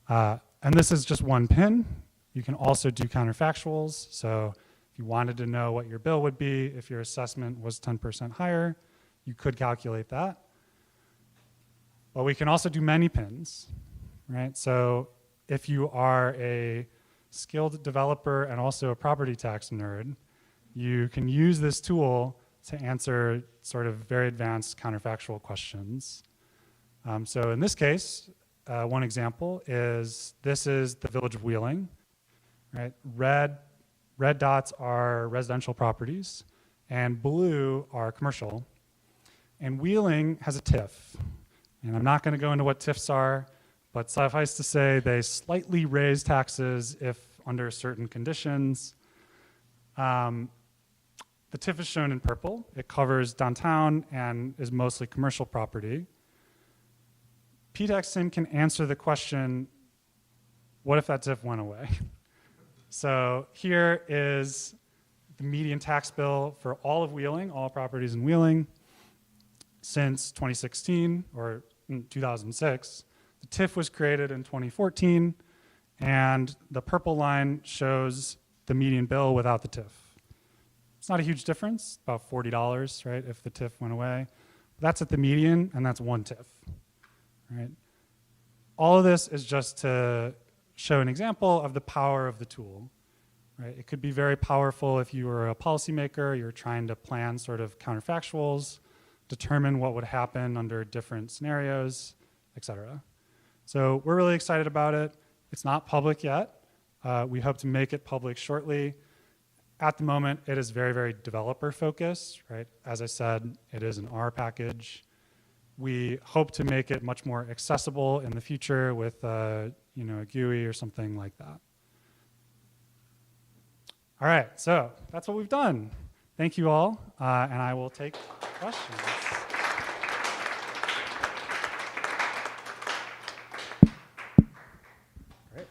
And this is just one pin. You can also do counterfactuals. So if you wanted to know what your bill would be if your assessment was 10% higher, you could calculate that. But we can also do many pins, right? So if you are a skilled developer and also a property tax nerd, you can use this tool to answer sort of very advanced counterfactual questions. So in this case, one example is this is the Village of Wheeling, right? Red dots are residential properties, and blue are commercial. And Wheeling has a TIF. And I'm not going to go into what TIFs are, but suffice to say they slightly raise taxes if under certain conditions. The TIF is shown in purple. It covers downtown and is mostly commercial property. PTAXSIM can answer the question, what if that TIF went away? So here is the median tax bill for all of Wheeling, all properties in Wheeling, since 2016 or 2006. The TIF was created in 2014, and the purple line shows the median bill without the TIF. It's not a huge difference, about $40, right, if the TIF went away. That's at the median, and that's one TIF, right? All of this is just to show an example of the power of the tool, right? It could be very powerful if you were a policymaker, you're trying to plan sort of counterfactuals, determine what would happen under different scenarios, et cetera. So we're really excited about it. It's not public yet. We hope to make it public shortly. At the moment, it is very, very developer focused, right? As I said, it is an R package. We hope to make it much more accessible in the future with a GUI or something like that. All right, so that's what we've done. Thank you all, and I will take questions. Great.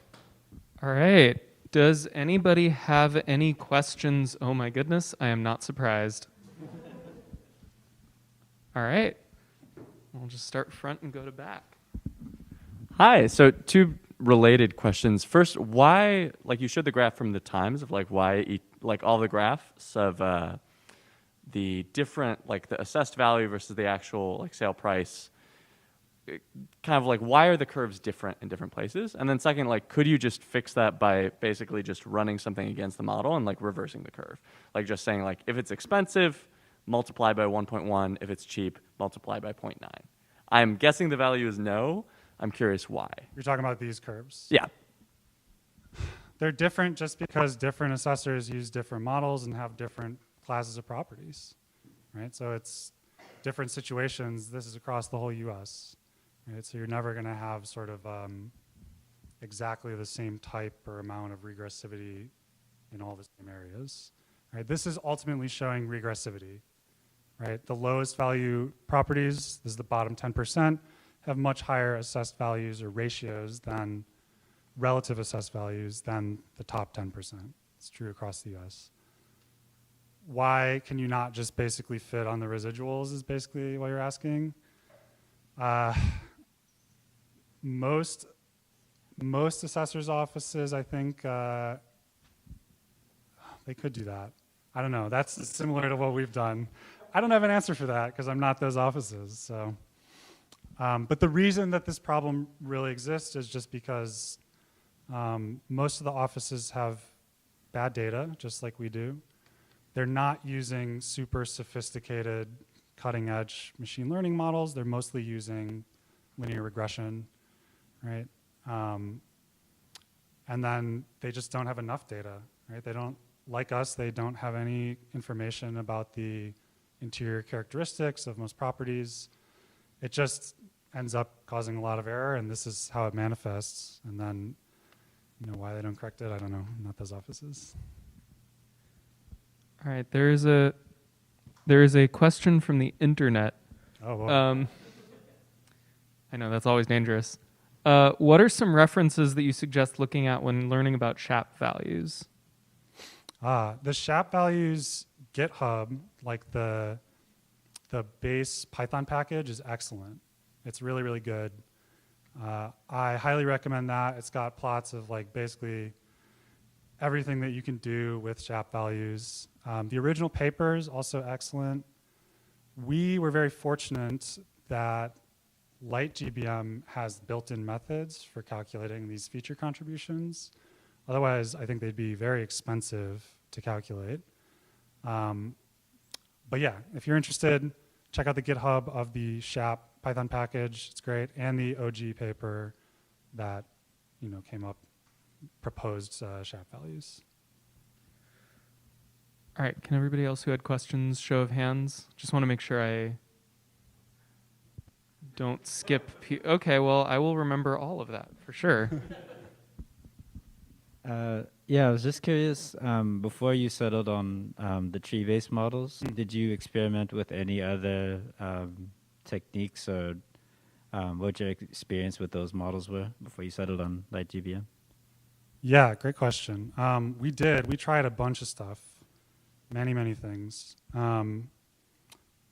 All right. Does anybody have any questions? Oh my goodness, I am not surprised. All right. We'll just start front and go to back. Hi. So two related questions. First, why, like you showed the graph from the Times of like why, like all the graphs of the different, like the assessed value versus the actual like sale price, kind of like why are the curves different in different places? And then second, like could you just fix that by basically just running something against the model and like reversing the curve? Like just saying like if it's expensive, multiply by 1.1. If it's cheap, multiply by 0.9. I'm guessing the value is no. I'm curious why. You're talking about these curves? Yeah. They're different just because different assessors use different models and have different classes of properties, right? So it's different situations. This is across the whole US, right? So you're never going to have sort of exactly the same type or amount of regressivity in all the same areas, right? This is ultimately showing regressivity, right? The lowest value properties, this is the bottom 10%, have much higher assessed values or ratios than relative assessed values than the top 10%. It's true across the US. Why can you not just basically fit on the residuals is basically what you're asking. Most assessors' offices, I think, they could do that. I don't know. That's similar to what we've done. I don't have an answer for that because I'm not those offices. So, but the reason that this problem really exists is just because most of the offices have bad data, just like we do. They're not using super sophisticated, cutting-edge machine learning models. They're mostly using linear regression, right? And then they just don't have enough data, right? They don't, like us, they don't have any information about the interior characteristics of most properties. It just ends up causing a lot of error, and this is how it manifests. And then, why they don't correct it, I don't know. Not those offices. All right, there is a question from the internet. Oh, wow. I know that's always dangerous. What are some references that you suggest looking at when learning about SHAP values? The SHAP values GitHub, like the base Python package, is excellent. It's really, really good. I highly recommend that. It's got plots of like basically everything that you can do with SHAP values. The original paper is also excellent. We were very fortunate that LightGBM has built-in methods for calculating these feature contributions. Otherwise, I think they'd be very expensive to calculate. But yeah, if you're interested, check out the GitHub of the SHAP Python package. It's great. And the OG paper that came up, proposed SHAP values. All right, can everybody else who had questions show of hands? Just want to make sure I don't skip. Okay, well, I will remember all of that for sure. Yeah, I was just curious, before you settled on the tree-based models, did you experiment with any other techniques, or what your experience with those models were before you settled on LightGBM? Yeah, great question. We did. We tried a bunch of stuff, many things.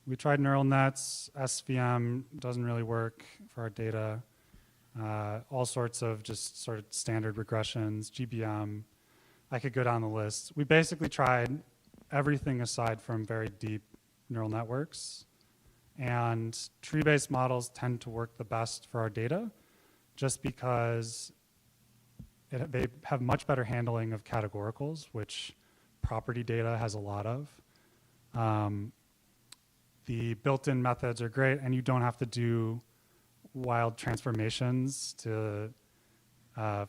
We tried neural nets. SVM doesn't really work for our data. All sorts of just sort of standard regressions, GBM. I could go down the list. We basically tried everything aside from very deep neural networks. And tree-based models tend to work the best for our data just because they have much better handling of categoricals, which property data has a lot of. The built-in methods are great, and you don't have to do wild transformations to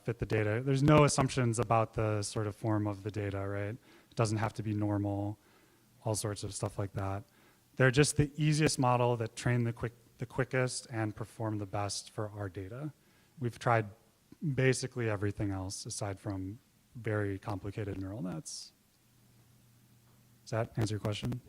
fit the data. There's no assumptions about the sort of form of the data, right? It doesn't have to be normal, all sorts of stuff like that. They're just the easiest model that train the quickest and perform the best for our data. We've tried basically everything else aside from very complicated neural nets. Does that answer your question?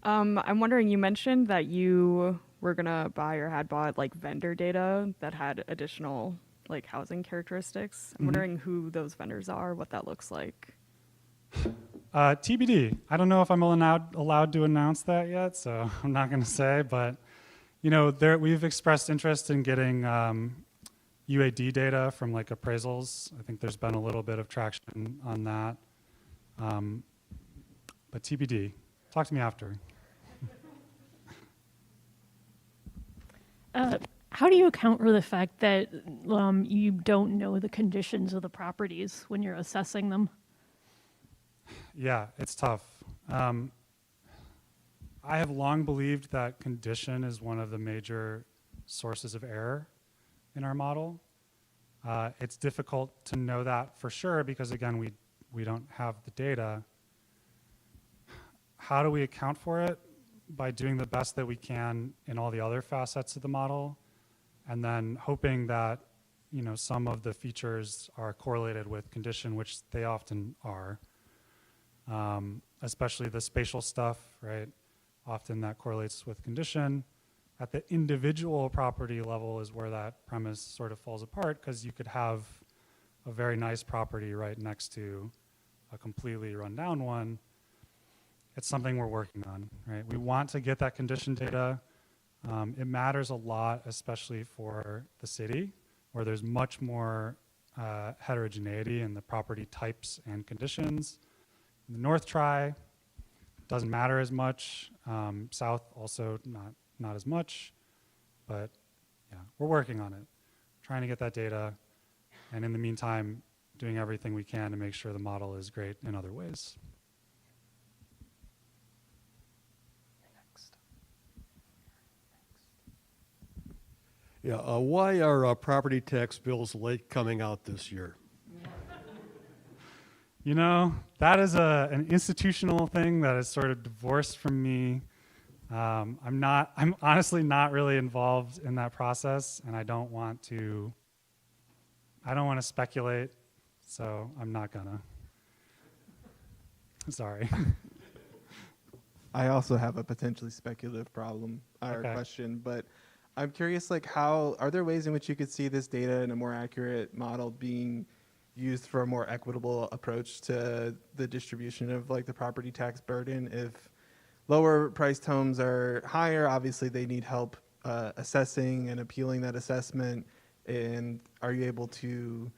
I'm wondering, you mentioned that you were gonna buy or had bought like vendor data that had additional like housing characteristics. I'm wondering who those vendors are, what that looks like. TBD. I don't know if I'm allowed to announce that yet, so I'm not gonna say, but we've expressed interest in getting UAD data from like appraisals. I think there's been a little bit of traction on that. But TBD. Talk to me after. How do you account for the fact that you don't know the conditions of the properties when you're assessing them? Yeah, it's tough. I have long believed that condition is one of the major sources of error in our model. It's difficult to know that for sure because, again, we don't have the data. How do we account for it? By doing the best that we can in all the other facets of the model, and then hoping that some of the features are correlated with condition, which they often are. Especially the spatial stuff, right? Often that correlates with condition. At the individual property level is where that premise sort of falls apart, because you could have a very nice property right next to a completely run down one. It's something we're working on, right? We want to get that condition data. It matters a lot, especially for the city, where there's much more heterogeneity in the property types and conditions. In the North Tri, doesn't matter as much. South also not as much, but yeah, we're working on it, trying to get that data, and in the meantime, doing everything we can to make sure the model is great in other ways. Yeah, why are property tax bills late coming out this year? That is an institutional thing that is sort of divorced from me. I'm honestly not really involved in that process, and I don't want to speculate, so I'm not gonna. Sorry. I also have a potentially speculative problem or Okay. question, but I'm curious, like, how are there ways in which you could see this data in a more accurate model being used for a more equitable approach to the distribution of like the property tax burden? If lower priced homes are higher, obviously they need help assessing and appealing that assessment. And are you able to,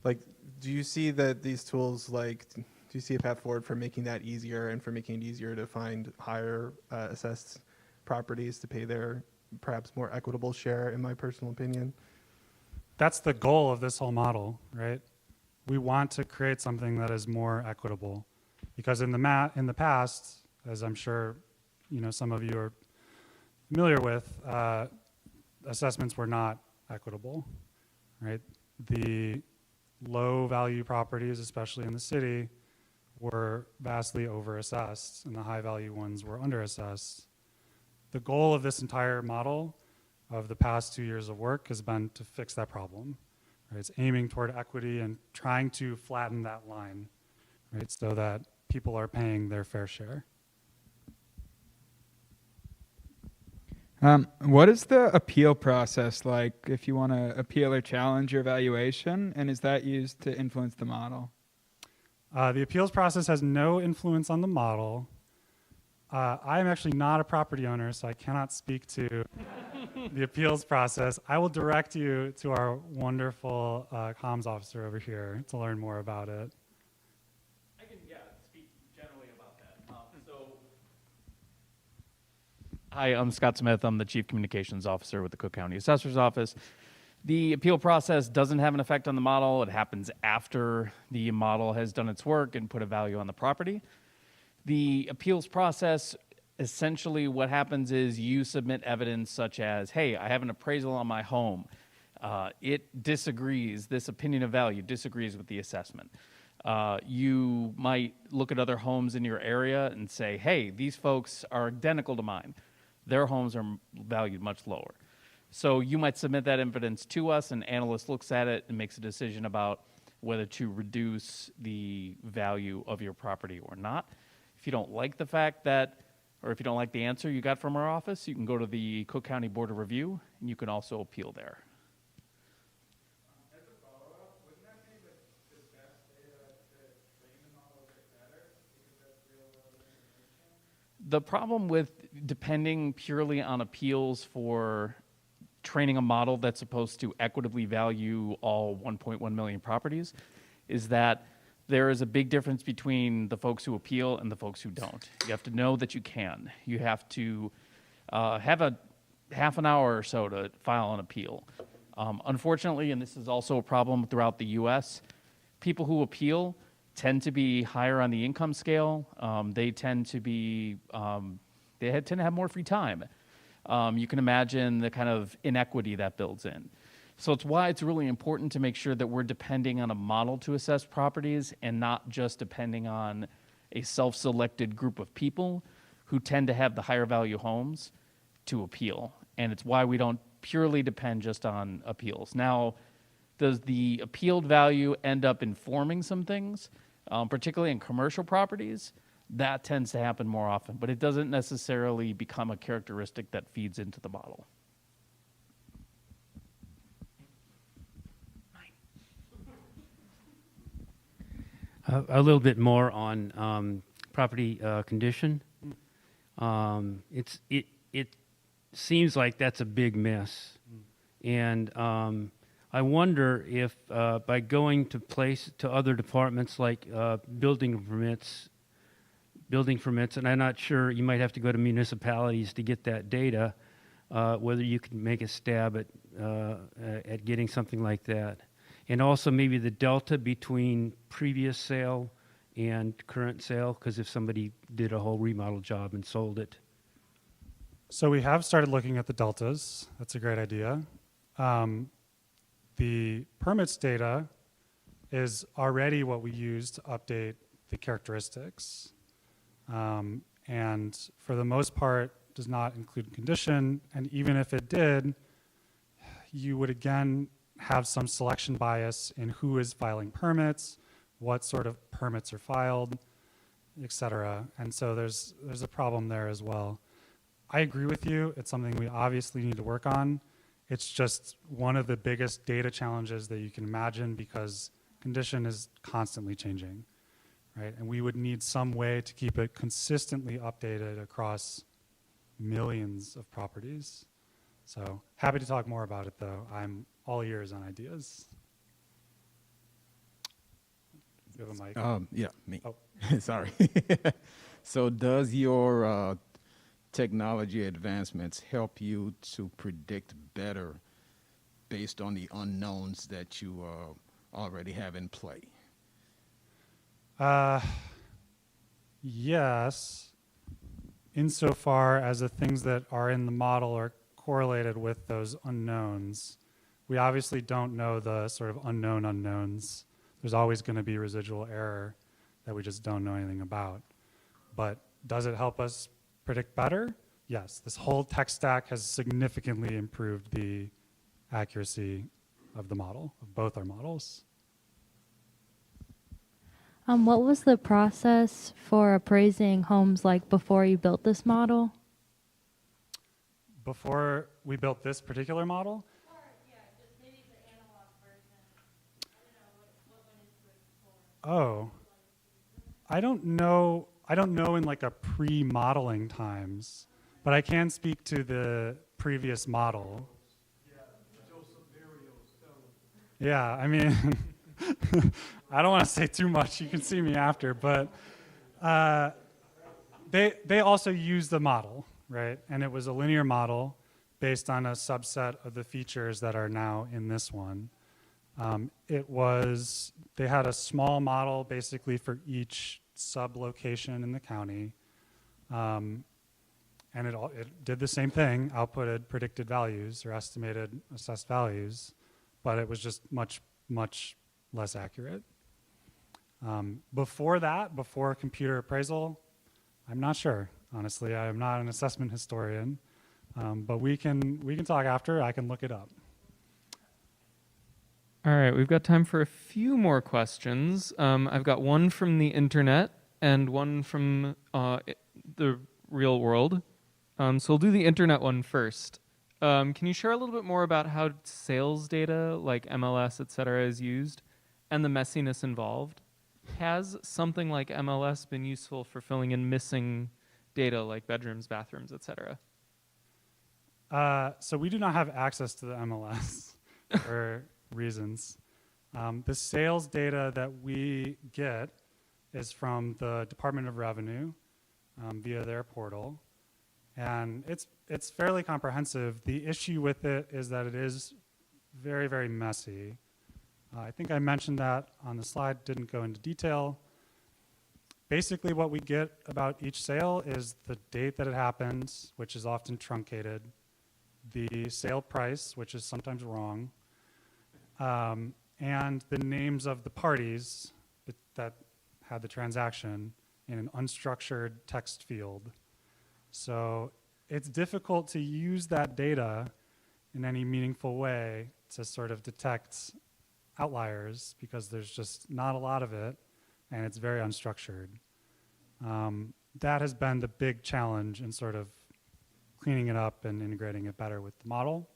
like, do you see that these tools, like, do you see a path forward for making that easier and for making it easier to find higher assessed properties to pay their perhaps more equitable share, in my personal opinion? That's the goal of this whole model, right? We want to create something that is more equitable, because in the past, as I'm sure some of you are familiar with, assessments were not equitable, right? The low value properties, especially in the city, were vastly overassessed, and the high value ones were underassessed. The goal of this entire model of the past 2 years of work has been to fix that problem. Right? It's aiming toward equity and trying to flatten that line, right, so that people are paying their fair share. What is the appeal process like if you want to appeal or challenge your valuation, and is that used to influence the model? The appeals process has no influence on the model. I'm actually not a property owner, so I cannot speak to the appeals process. I will direct you to our wonderful comms officer over here to learn more about it. I can, speak generally about that. Hi, I'm Scott Smith. I'm the Chief Communications Officer with the Cook County Assessor's Office. The appeal process doesn't have an effect on the model. It happens after the model has done its work and put a value on the property. The appeals process, essentially what happens is you submit evidence such as, hey, I have an appraisal on my home. It disagrees, this opinion of value disagrees with the assessment. You might look at other homes in your area and say, hey, these folks are identical to mine. Their homes are valued much lower. So you might submit that evidence to us, an analyst looks at it and makes a decision about whether to reduce the value of your property or not. If you don't like the fact that, or if you don't like the answer you got from our office, you can go to the Cook County Board of Review, and you can also appeal there. As a follow-up, wouldn't that be the best data to train the model a bit better, because that's real-world information? The problem with depending purely on appeals for training a model that's supposed to equitably value all 1.1 million properties is that there is a big difference between the folks who appeal and the folks who don't. You have to know that you can. You have to have a half an hour or so to file an appeal. Unfortunately, and this is also a problem throughout the U.S., people who appeal tend to be higher on the income scale. They tend to have more free time. You can imagine the kind of inequity that builds in. So it's why it's really important to make sure that we're depending on a model to assess properties and not just depending on a self-selected group of people who tend to have the higher value homes to appeal. And it's why we don't purely depend just on appeals. Now, does the appealed value end up informing some things, particularly in commercial properties? That tends to happen more often, but it doesn't necessarily become a characteristic that feeds into the model. A little bit more on property condition. It seems like that's a big miss, and I wonder if by going to other departments like building permits, and I'm not sure, you might have to go to municipalities to get that data, whether you can make a stab at getting something like that. And also maybe the delta between previous sale and current sale, because if somebody did a whole remodel job and sold it. So we have started looking at the deltas. That's a great idea. The permits data is already what we use to update the characteristics. And for the most part, does not include condition. And even if it did, you would again have some selection bias in who is filing permits, what sort of permits are filed. et cetera. And so there's a problem there as well. I agree with you. It's something we obviously need to work on. It's just one of the biggest data challenges that you can imagine because condition is constantly changing, right? And we would need some way to keep it consistently updated across millions of properties. So happy to talk more about it though. I'm all ears on ideas. You have a mic? Yeah, me. Oh. Sorry. So does your technology advancements help you to predict better based on the unknowns that you already have in play? Yes, insofar as the things that are in the model are correlated with those unknowns. We obviously don't know the sort of unknown unknowns. There's always going to be residual error that we just don't know anything about. But does it help us predict better? Yes, this whole tech stack has significantly improved the accuracy of the model, of both our models. What was the process for appraising homes like before you built this model? Before we built this particular model? Oh, I don't know in like a pre-modeling times, but I can speak to the previous model. Yeah, I mean, I don't want to say too much. You can see me after, but they also used the model, right? And it was a linear model based on a subset of the features that are now in this one. They had a small model basically for each sub-location in the county. And it did the same thing, outputted predicted values or estimated assessed values, but it was just much, much less accurate. Before that, before computer appraisal, I'm not sure, honestly. I am not an assessment historian, but we can talk after. I can look it up. All right, we've got time for a few more questions. I've got one from the internet and one from the real world. So we'll do the internet one first. Can you share a little bit more about how sales data like MLS, et cetera, is used and the messiness involved? Has something like MLS been useful for filling in missing data like bedrooms, bathrooms, et cetera? So we do not have access to the MLS for reasons. The sales data that we get is from the Department of Revenue via their portal. And it's fairly comprehensive. The issue with it is that it is very, very messy. I think I mentioned that on the slide, didn't go into detail. Basically what we get about each sale is the date that it happens, which is often truncated, the sale price, which is sometimes wrong, and the names of the parties that had the transaction in an unstructured text field. So it's difficult to use that data in any meaningful way to sort of detect outliers because there's just not a lot of it and it's very unstructured. That has been the big challenge in sort of cleaning it up and integrating it better with the model.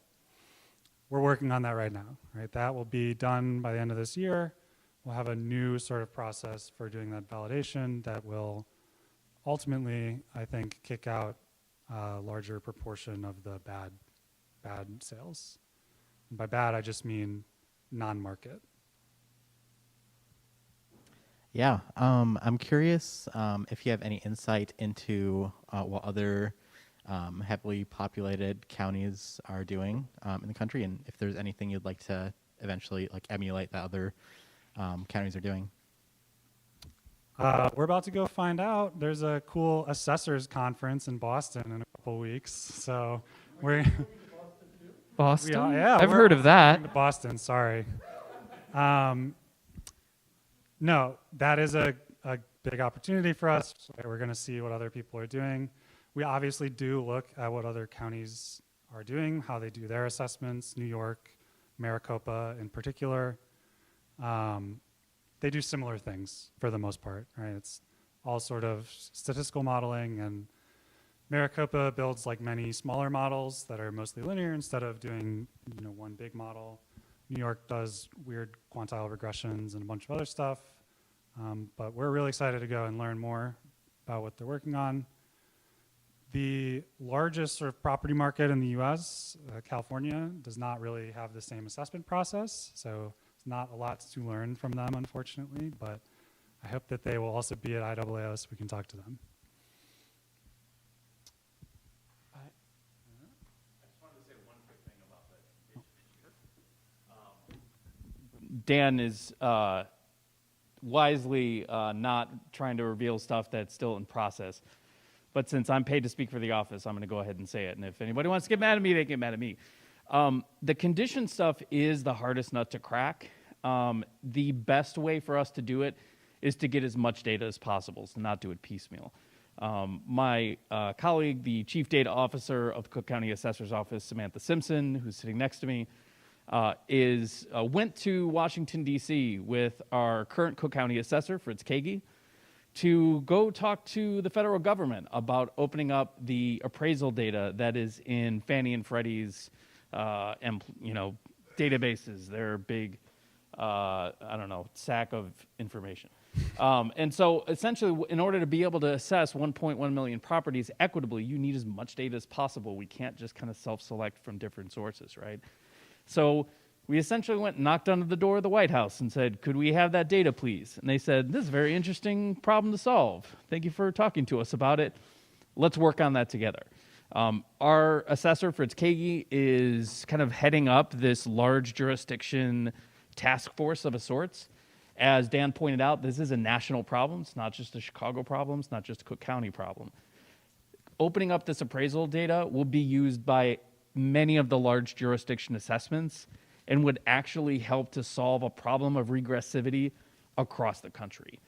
We're working on that right now, right? That will be done by the end of this year. We'll have a new sort of process for doing that validation that will ultimately, I think, kick out a larger proportion of the bad sales. And by bad, I just mean non-market. Yeah, I'm curious if you have any insight into what other heavily populated counties are doing in the country, and if there's anything you'd like to eventually like emulate that other counties are doing. We're about to go find out. There's a cool assessors conference in Boston in a couple weeks, so we're Boston? yeah, I've heard of that. To Boston, sorry. No, that is a big opportunity for us. We're going to see what other people are doing. We obviously do look at what other counties are doing, how they do their assessments, New York, Maricopa in particular. They do similar things for the most part, right? It's all sort of statistical modeling, and Maricopa builds like many smaller models that are mostly linear instead of doing one big model. New York does weird quantile regressions and a bunch of other stuff. But we're really excited to go and learn more about what they're working on. The largest sort of property market in the US, California, does not really have the same assessment process. So it's not a lot to learn from them, unfortunately, but I hope that they will also be at IAAO so we can talk to them. Dan is wisely not trying to reveal stuff that's still in process. But since I'm paid to speak for the office, I'm going to go ahead and say it. And if anybody wants to get mad at me, they can get mad at me. The condition stuff is the hardest nut to crack. The best way for us to do it is to get as much data as possible, so not do it piecemeal. My colleague, the Chief Data Officer of the Cook County Assessor's Office, Samantha Simpson, who's sitting next to me, went to Washington, D.C. with our current Cook County Assessor, Fritz Kagi, to go talk to the federal government about opening up the appraisal data that is in Fannie and Freddie's databases, their big, sack of information. And so essentially, in order to be able to assess 1.1 million properties equitably, you need as much data as possible. We can't just kind of self-select from different sources, right? So we essentially went and knocked on the door of the White House and said, could we have that data, please? And they said, this is a very interesting problem to solve. Thank you for talking to us about it. Let's work on that together. Our assessor, Fritz Kagi, is kind of heading up this large jurisdiction task force of a sorts. As Dan pointed out, this is a national problem. It's not just a Chicago problem. It's not just a Cook County problem. Opening up this appraisal data will be used by many of the large jurisdiction assessments and would actually help to solve a problem of regressivity across the country.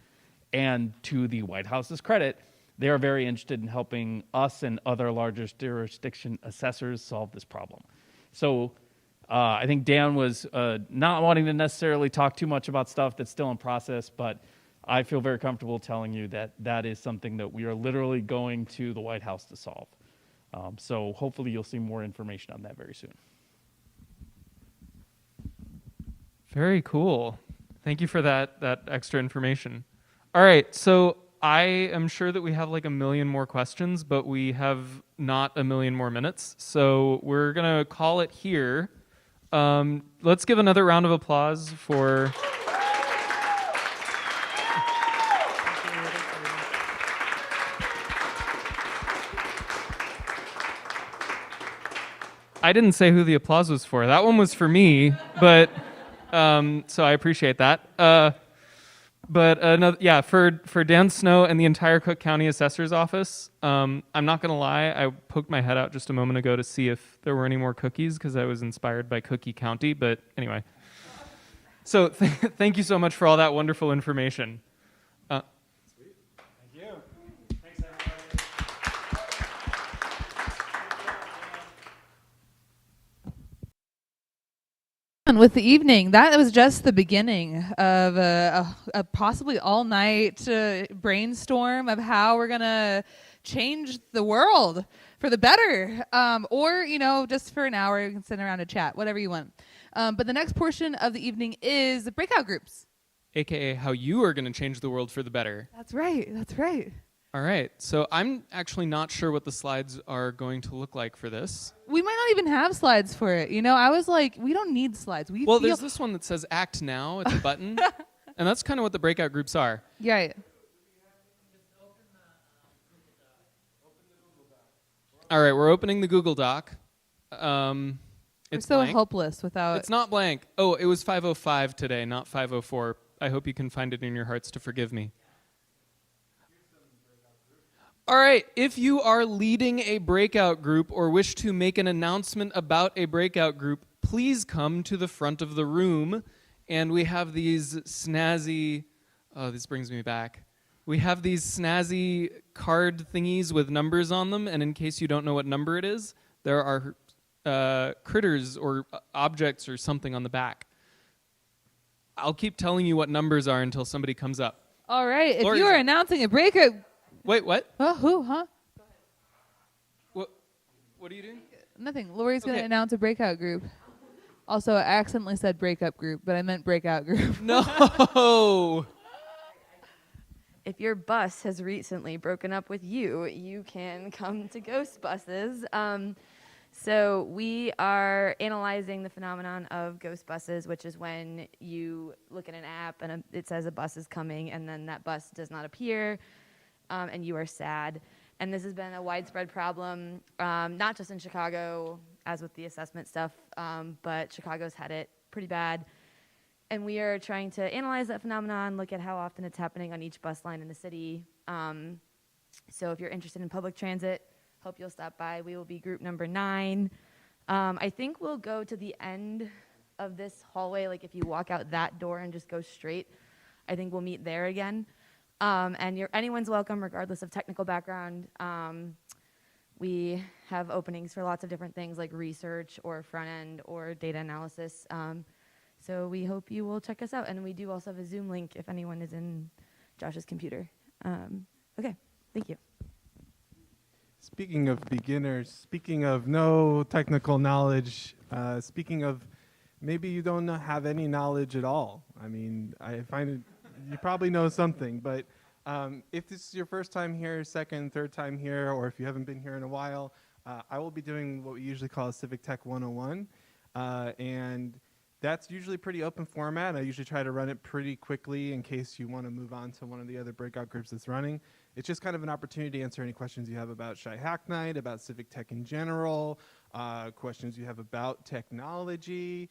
And to the White House's credit, they are very interested in helping us and other larger jurisdiction assessors solve this problem. So I think Dan was not wanting to necessarily talk too much about stuff that's still in process, but I feel very comfortable telling you that that is something that we are literally going to the White House to solve. So hopefully you'll see more information on that very soon. Very cool. Thank you for that extra information. All right, so I am sure that we have like a million more questions, but we have not a million more minutes. So we're going to call it here. Let's give another round of applause for... I didn't say who the applause was for. That one was for me, but so I appreciate that. For Dan Snow and the entire Cook County Assessor's Office, I'm not going to lie, I poked my head out just a moment ago to see if there were any more cookies because I was inspired by Cookie County, but anyway. So thank you so much for all that wonderful information. Sweet. Thank you. Thanks, everybody. With the evening, that was just the beginning of a possibly all-night brainstorm of how we're gonna change the world for the better, or just for an hour you can sit around and chat, whatever you want. But the next portion of the evening is the breakout groups, AKA how you are going to change the world for the better. That's right. That's right. All right, so I'm actually not sure what the slides are going to look like for this. We might not even have slides for it. I was like, we don't need slides. There's this one that says Act Now. It's a button. And that's kind of what the breakout groups are. Yeah. All right, we're opening the Google Doc. It's we're so blank. hopeless without... It's not blank. Oh, it was 5:05 today, not 5:04. I hope you can find it in your hearts to forgive me. All right, if you are leading a breakout group or wish to make an announcement about a breakout group, please come to the front of the room. And we have these snazzy, this brings me back. We have these snazzy card thingies with numbers on them, and in case you don't know what number it is, there are critters or objects or something on the back. I'll keep telling you what numbers are until somebody comes up. All right. If Lori's you are up. announcing a breakout. Wait, what? Who? Huh? What are you doing? Nothing. Lori's going Okay. to announce a breakout group. Also, I accidentally said breakup group, but I meant breakout group. No. If your bus has recently broken up with you, you can come to Ghost Buses. So we are analyzing the phenomenon of ghost buses, which is when you look at an app and it says a bus is coming, and then that bus does not appear, and you are sad. And this has been a widespread problem, not just in Chicago, as with the assessment stuff, but Chicago's had it pretty bad. And we are trying to analyze that phenomenon, look at how often it's happening on each bus line in the city. So if you're interested in public transit, hope you'll stop by. We will be group number 9. I think we'll go to the end of this hallway. Like if you walk out that door and just go straight, I think we'll meet there again. And anyone's welcome, regardless of technical background. We have openings for lots of different things like research or front end or data analysis. So we hope you will check us out. And we do also have a Zoom link if anyone is in Josh's computer. Okay, thank you. Speaking of beginners, speaking of no technical knowledge, speaking of maybe you don't have any knowledge at all. I mean, I find it, you probably know something, but if this is your first time here, second, third time here, or if you haven't been here in a while, I will be doing what we usually call a Civic Tech 101. And that's usually pretty open format. I usually try to run it pretty quickly in case you want to move on to one of the other breakout groups that's running. It's just kind of an opportunity to answer any questions you have about Shy Hack Night, about Civic Tech in general, questions you have about technology,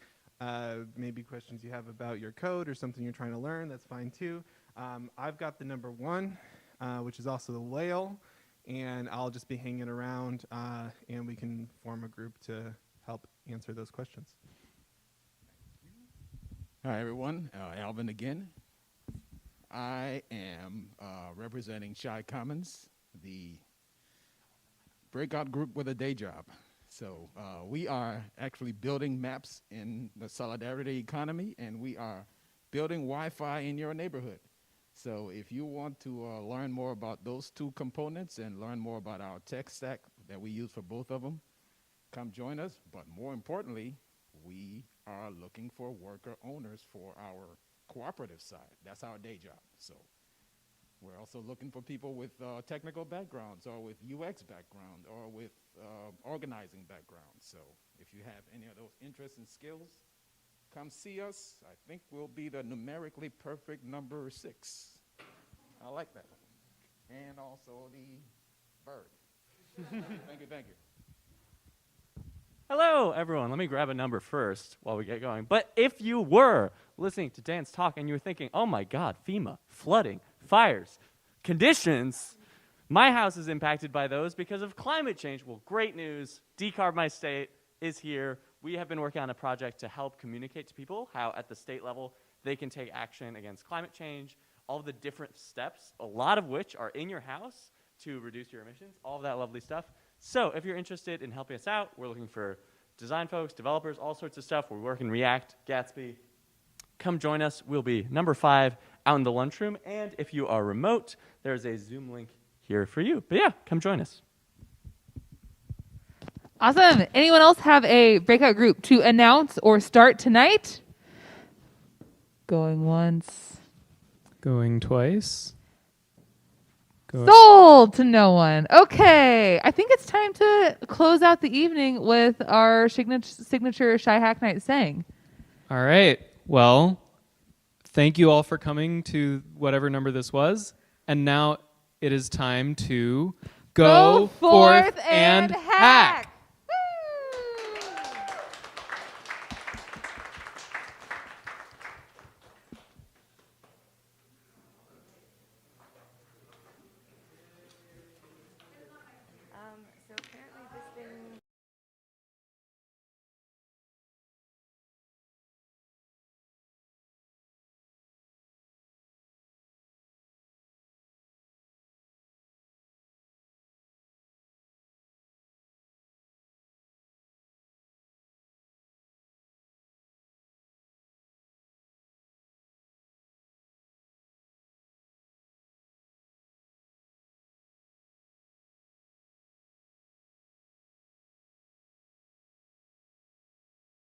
maybe questions you have about your code or something you're trying to learn. That's fine too. I've got the number 1, which is also the whale, and I'll just be hanging around and we can form a group to help answer those questions. Hi, everyone. Alvin again. I am representing Shy Commons, the breakout group with a day job. So we are actually building maps in the solidarity economy, and we are building Wi-Fi in your neighborhood. So if you want to learn more about those 2 components and learn more about our tech stack that we use for both of them, come join us. But more importantly, we are looking for worker owners for our cooperative side. That's our day job. So we're also looking for people with technical backgrounds or with UX background or with organizing background. So if you have any of those interests and skills, come see us. I think we'll be the numerically perfect number 6. I like that one. And also the bird. Thank you, thank you. Hello, everyone. Let me grab a number first while we get going. But if you were listening to Dan's talk and you were thinking, oh my God, FEMA, flooding, fires, conditions, my house is impacted by those because of climate change. Well, great news. Decarb My State is here. We have been working on a project to help communicate to people how at the state level they can take action against climate change, all of the different steps, a lot of which are in your house to reduce your emissions, all of that lovely stuff. So if you're interested in helping us out, we're looking for design folks, developers, all sorts of stuff. We work in React, Gatsby. Come join us. We'll be number 5 out in the lunchroom. And if you are remote, there's a Zoom link here for you. But yeah, come join us. Awesome. Anyone else have a breakout group to announce or start tonight? Going once. Going twice. Sold to no one. Okay. I think it's time to close out the evening with our signature Shy Hack Night saying. All right. Well, thank you all for coming to whatever number this was. And now it is time to go forth and hack.